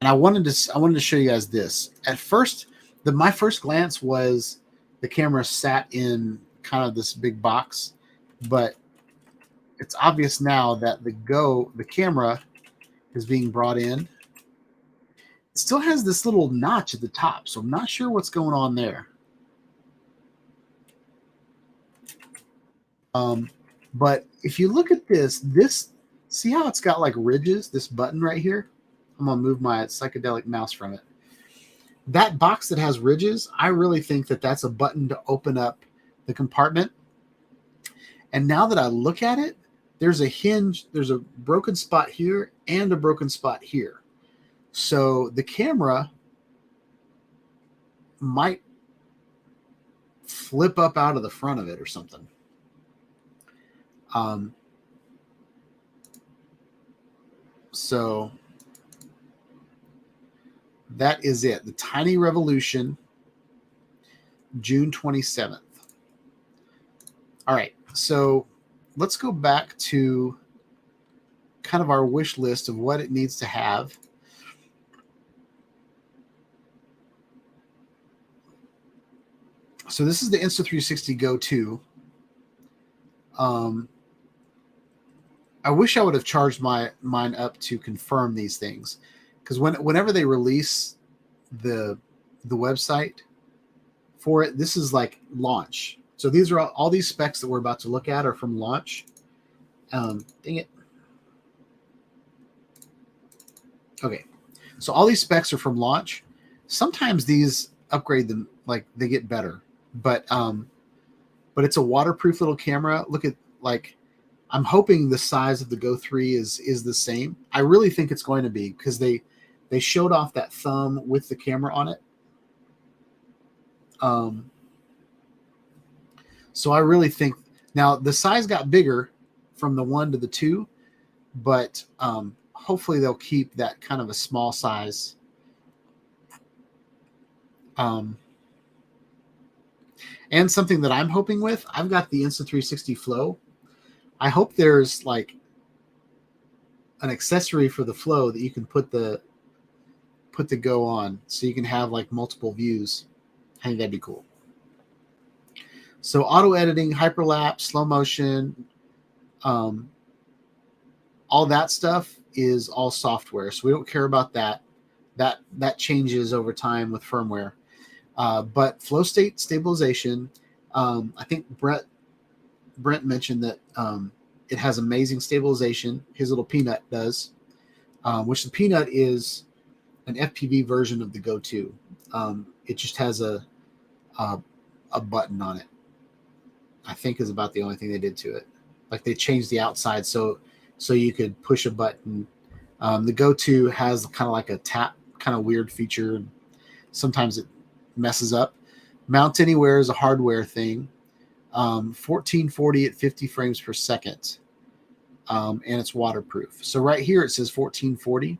And I wanted to show you guys this. At first, my first glance was the camera sat in kind of this big box, but it's obvious now that the camera is being brought in. It still has this little notch at the top, so I'm not sure what's going on there. But if you look at this, see how it's got like ridges, this button right here? I'm going to move my psychedelic mouse from it. That box that has ridges, I really think that that's a button to open up the compartment. And now that I look at it, there's a hinge, there's a broken spot here and a broken spot here. So the camera might flip up out of the front of it or something. So that is it. The Tiny Revolution, June 27th. All right. So let's go back to kind of our wish list of what it needs to have. So this is the Insta360 Go 2. I wish I would have charged mine up to confirm these things, because whenever they release the website for it, this is like launch. So these are all these specs that we're about to look at are from launch. Dang it. Okay, so all these specs are from launch. Sometimes these upgrade them, like they get better, but it's a waterproof little camera. Look at, like, I'm hoping the size of the Go 3 is the same. I really think it's going to be, because they showed off that thumb with the camera on it. So I really think now the size got bigger from the 1 to the 2, but hopefully they'll keep that kind of a small size. And something that I'm hoping with, I've got the Insta360 Flow. I hope there's like an accessory for the Flow that you can put the Go on, so you can have like multiple views. I think that'd be cool. So auto editing, hyperlapse, slow motion, all that stuff is all software. So we don't care about that. That changes over time with firmware. But flow state stabilization, I think Brent mentioned that it has amazing stabilization. His little Peanut does, which the Peanut is an FPV version of the Go 2. It just has a button on it. I think is about the only thing they did to it. Like they changed the outside so you could push a button. The Go 2 has kind of like a tap kind of weird feature. Sometimes it messes up. Mount Anywhere is a hardware thing. 1440 at 50 frames per second. And it's waterproof. So right here it says 1440.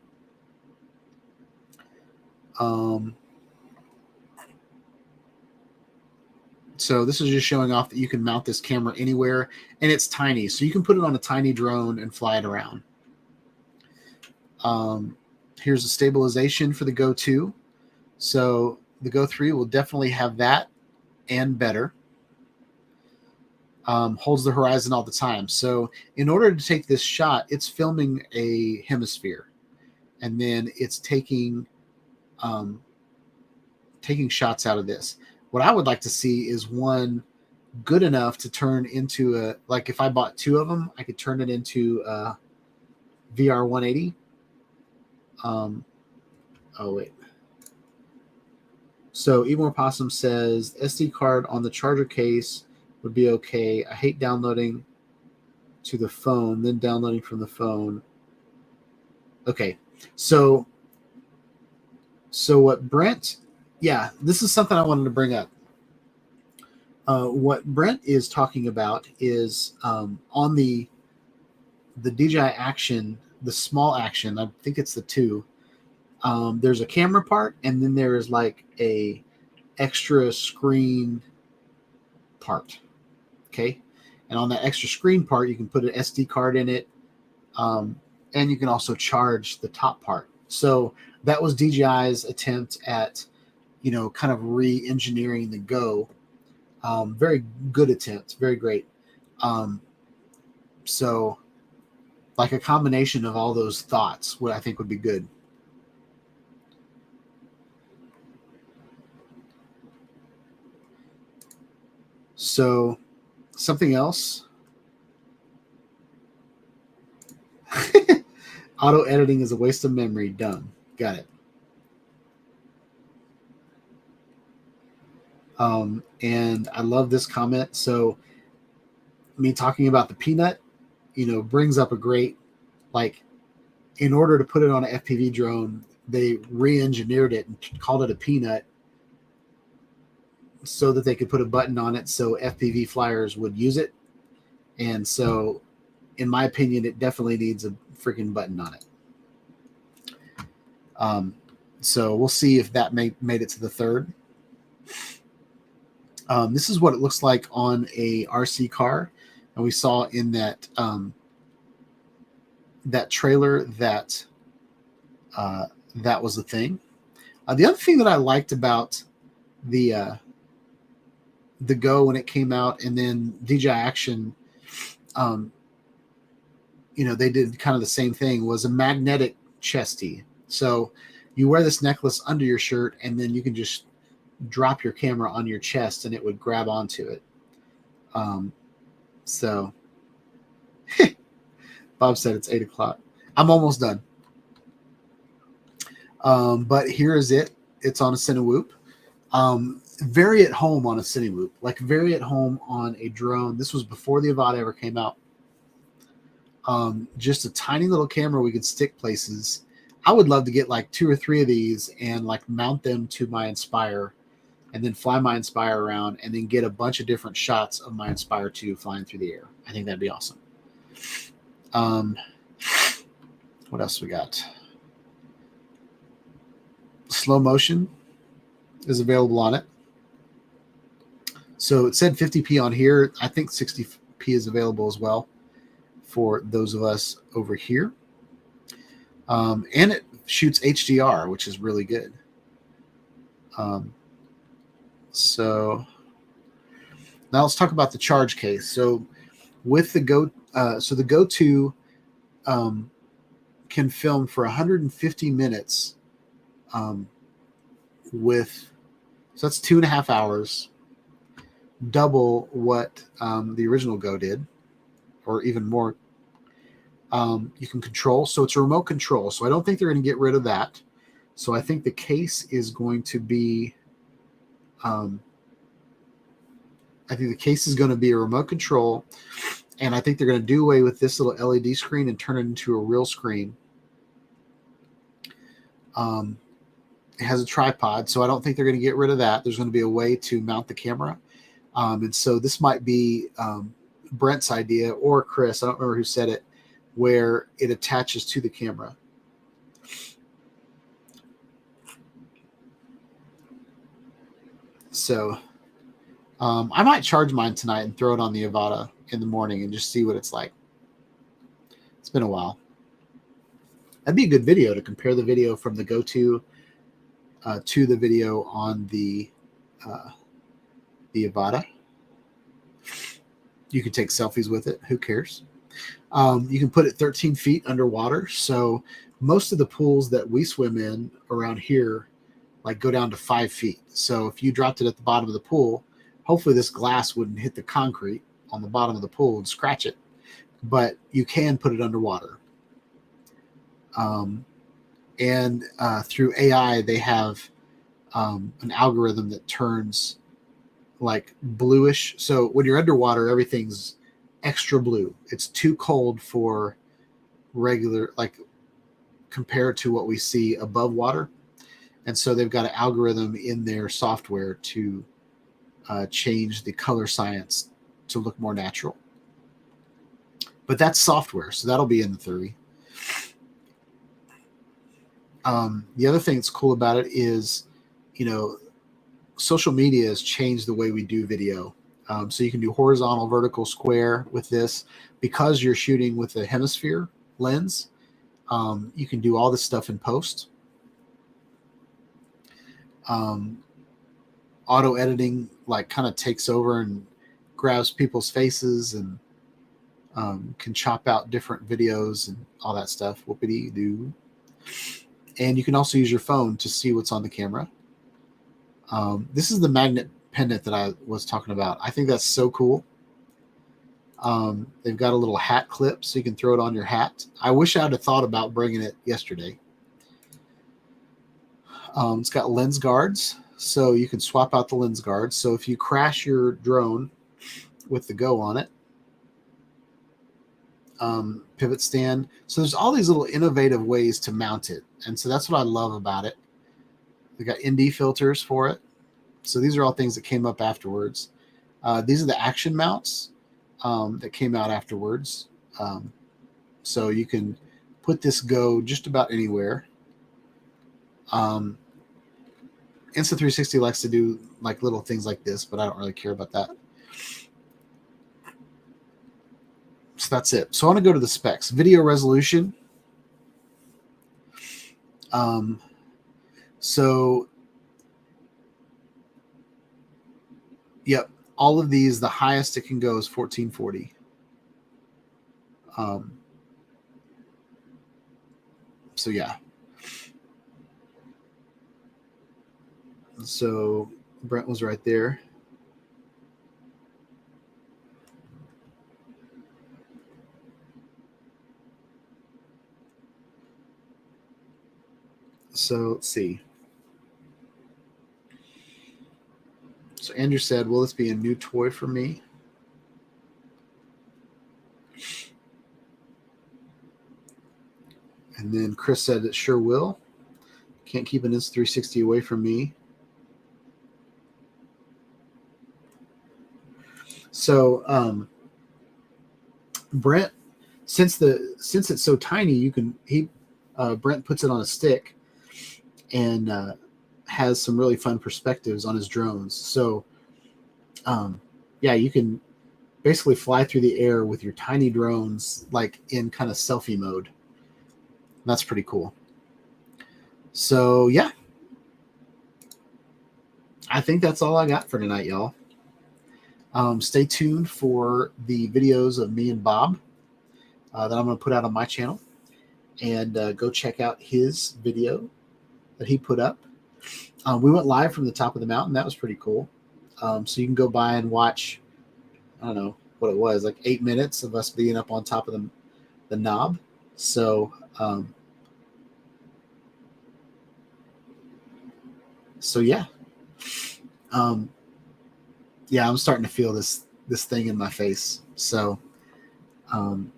So this is just showing off that you can mount this camera anywhere, and it's tiny. So you can put it on a tiny drone and fly it around. Here's the stabilization for the Go 2. So the Go 3 will definitely have that and better. Holds the horizon all the time. So in order to take this shot, it's filming a hemisphere, and then it's taking shots out of this. What I would like to see is one good enough to turn into a, like if I bought 2 of them, I could turn it into a VR 180. Oh wait. So Eatmore Possum says SD card on the charger case would be okay. I hate downloading to the phone, then downloading from the phone. Okay, so what Brent, yeah, this is something I wanted to bring up. What Brent is talking about is on the DJI Action, the small Action, I think it's the 2. There's a camera part, and then there is like a extra screen part. Okay, and on that extra screen part, you can put an SD card in it, and you can also charge the top part. So that was DJI's attempt at, kind of re-engineering the Go. Very good attempt, very great. So like a combination of all those thoughts, what I think would be good. So something else. Auto editing is a waste of memory. Done. Got it. And I love this comment. So me talking about the peanut, brings up a great, like, in order to put it on an FPV drone, they re-engineered it and called it a peanut so that they could put a button on it so FPV flyers would use it. And so, in my opinion, it definitely needs a freaking button on it. So we'll see if that made it to the 3rd. This is what it looks like on a RC car. And we saw in that that trailer that that was the thing. The other thing that I liked about the Go when it came out, and then DJI Action, they did kind of the same thing, was a magnetic chesty. So you wear this necklace under your shirt, and then you can just drop your camera on your chest, and it would grab onto it. So Bob said it's 8 o'clock. I'm almost done. But here is it. It's on a Cinewoop. Very at home on a Cinewoop, like very at home on a drone. This was before the Avata ever came out. Just a tiny little camera we could stick places. I would love to get like 2 or 3 of these and like mount them to my Inspire, and then fly my Inspire around, and then get a bunch of different shots of my Inspire 2 flying through the air. I think that'd be awesome. What else we got? Slow motion is available on it. So it said 50p on here. I think 60p is available as well for those of us over here. And it shoots HDR, which is really good. So now let's talk about the charge case. So with the Go, the Go 2 can film for 150 minutes with, so that's 2.5 hours, double what the original Go did, or even more. You can control, so it's a remote control. So I don't think they're going to get rid of that. So I think the case is going to be, I think the case is going to be a remote control, and I think they're going to do away with this little LED screen and turn it into a real screen. It has a tripod, so I don't think they're going to get rid of that. There's going to be a way to mount the camera. And so this might be Brent's idea, or Chris, I don't remember who said it, where it attaches to the camera. So I might charge mine tonight and throw it on the Avata in the morning and just see what it's like. It's been a while. That'd be a good video to compare the video from the Go 2 to the video on the Avata. You can take selfies with it. Who cares? You can put it 13 feet underwater. So most of the pools that we swim in around here like go down to 5 feet. So if you dropped it at the bottom of the pool, hopefully this glass wouldn't hit the concrete on the bottom of the pool and scratch it. But you can put it underwater. And through AI, they have an algorithm that turns like bluish. So when you're underwater, everything's extra blue. It's too cold for regular, like compared to what we see above water. And so they've got an algorithm in their software to change the color science to look more natural. But that's software, so that'll be in the 30. The other thing that's cool about it is, social media has changed the way we do video. So you can do horizontal, vertical, square with this. Because you're shooting with a hemisphere lens, you can do all this stuff in post. Auto editing like kind of takes over and grabs people's faces and can chop out different videos and all that stuff. Whoopity doo. And you can also use your phone to see what's on the camera. This is the magnet pendant that I was talking about. I think that's so cool. They've got a little hat clip so you can throw it on your hat. I wish I'd have thought about bringing it yesterday. It's got lens guards, so you can swap out the lens guards. So if you crash your drone with the Go on it, pivot stand. So there's all these little innovative ways to mount it. And so that's what I love about it. They got ND filters for it. So these are all things that came up afterwards. These are the action mounts that came out afterwards. So you can put this Go just about anywhere. Insta360 likes to do like little things like this, but I don't really care about that. So that's it. So I want to go to the specs. Video resolution. Yep, all of these, the highest it can go is 1440. So yeah. So Brent was right there. So let's see. So Andrew said, will this be a new toy for me? And then Chris said it sure will. Can't keep an Insta360 away from me. So Brent, since it's so tiny, Brent puts it on a stick and has some really fun perspectives on his drones. So yeah, you can basically fly through the air with your tiny drones like in kind of selfie mode. That's pretty cool. So yeah, I think that's all I got for tonight, y'all. Stay tuned for the videos of me and Bob that I'm going to put out on my channel, and go check out his video that he put up. We went live from the top of the mountain. That was pretty cool. So you can go by and watch, I don't know what it was, like 8 minutes of us being up on top of the knob. So yeah. Yeah, I'm starting to feel this thing in my face. So I'm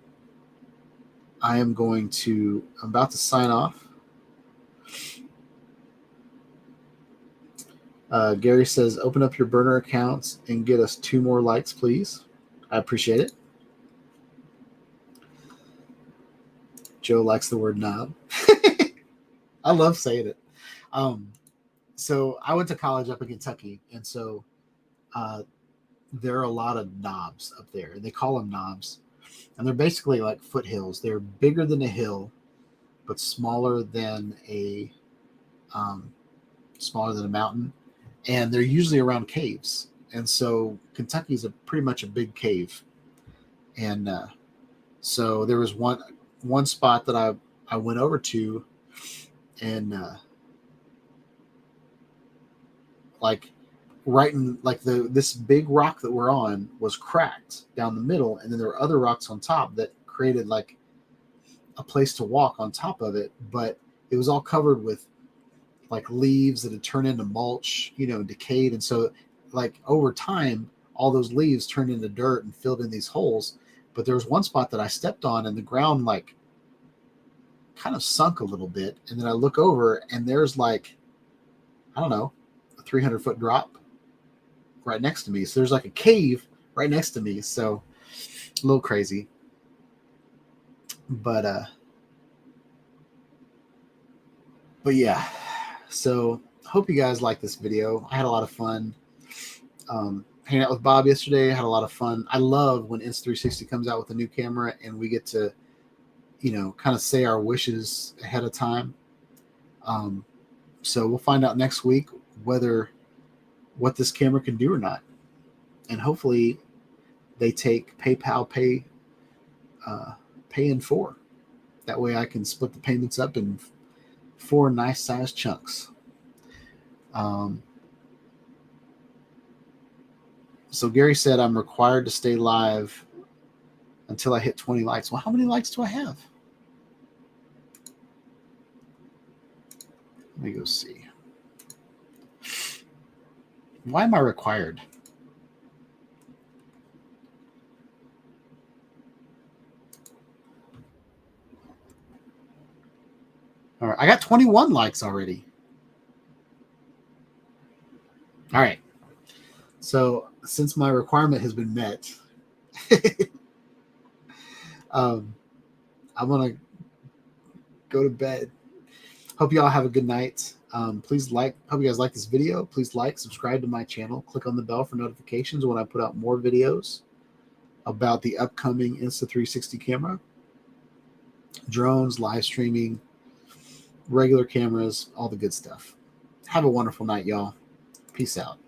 about to sign off. Gary says, open up your burner accounts and get us 2 more likes, please. I appreciate it. Joe likes the word knob. I love saying it. So I went to college up in Kentucky, and so there are a lot of knobs up there, and they call them knobs, and they're basically like foothills. They're bigger than a hill, but smaller than a mountain, and they're usually around caves. And so Kentucky is pretty much a big cave, and so there was one spot that I went over to, and like right in like this big rock that we're on was cracked down the middle, and then there were other rocks on top that created like a place to walk on top of it, but it was all covered with like leaves that had turned into mulch, you know, decayed. And so like over time, all those leaves turned into dirt and filled in these holes. But there was one spot that I stepped on and the ground like kind of sunk a little bit. And then I look over and there's like, I don't know, a 300-foot drop right next to me. So there's like a cave right next to me. So a little crazy. But yeah, so hope you guys like this video. I had a lot of fun hanging out with Bob yesterday. I had a lot of fun. I love when Insta360 comes out with a new camera and we get to, you know, kind of say our wishes ahead of time. So we'll find out next week what this camera can do or not. And hopefully they take PayPal pay in 4. That way I can split the payments up in 4 nice sized chunks. So Gary said I'm required to stay live until I hit 20 likes. Well, how many likes do I have? Let me go see. Why am I required? All right, I got 21 likes already. All right. So since my requirement has been met, I'm going to go to bed. Hope you all have a good night. Hope you guys like this video. Please like, subscribe to my channel. Click on the bell for notifications when I put out more videos about the upcoming Insta360 camera, drones, live streaming, regular cameras, all the good stuff. Have a wonderful night, y'all. Peace out.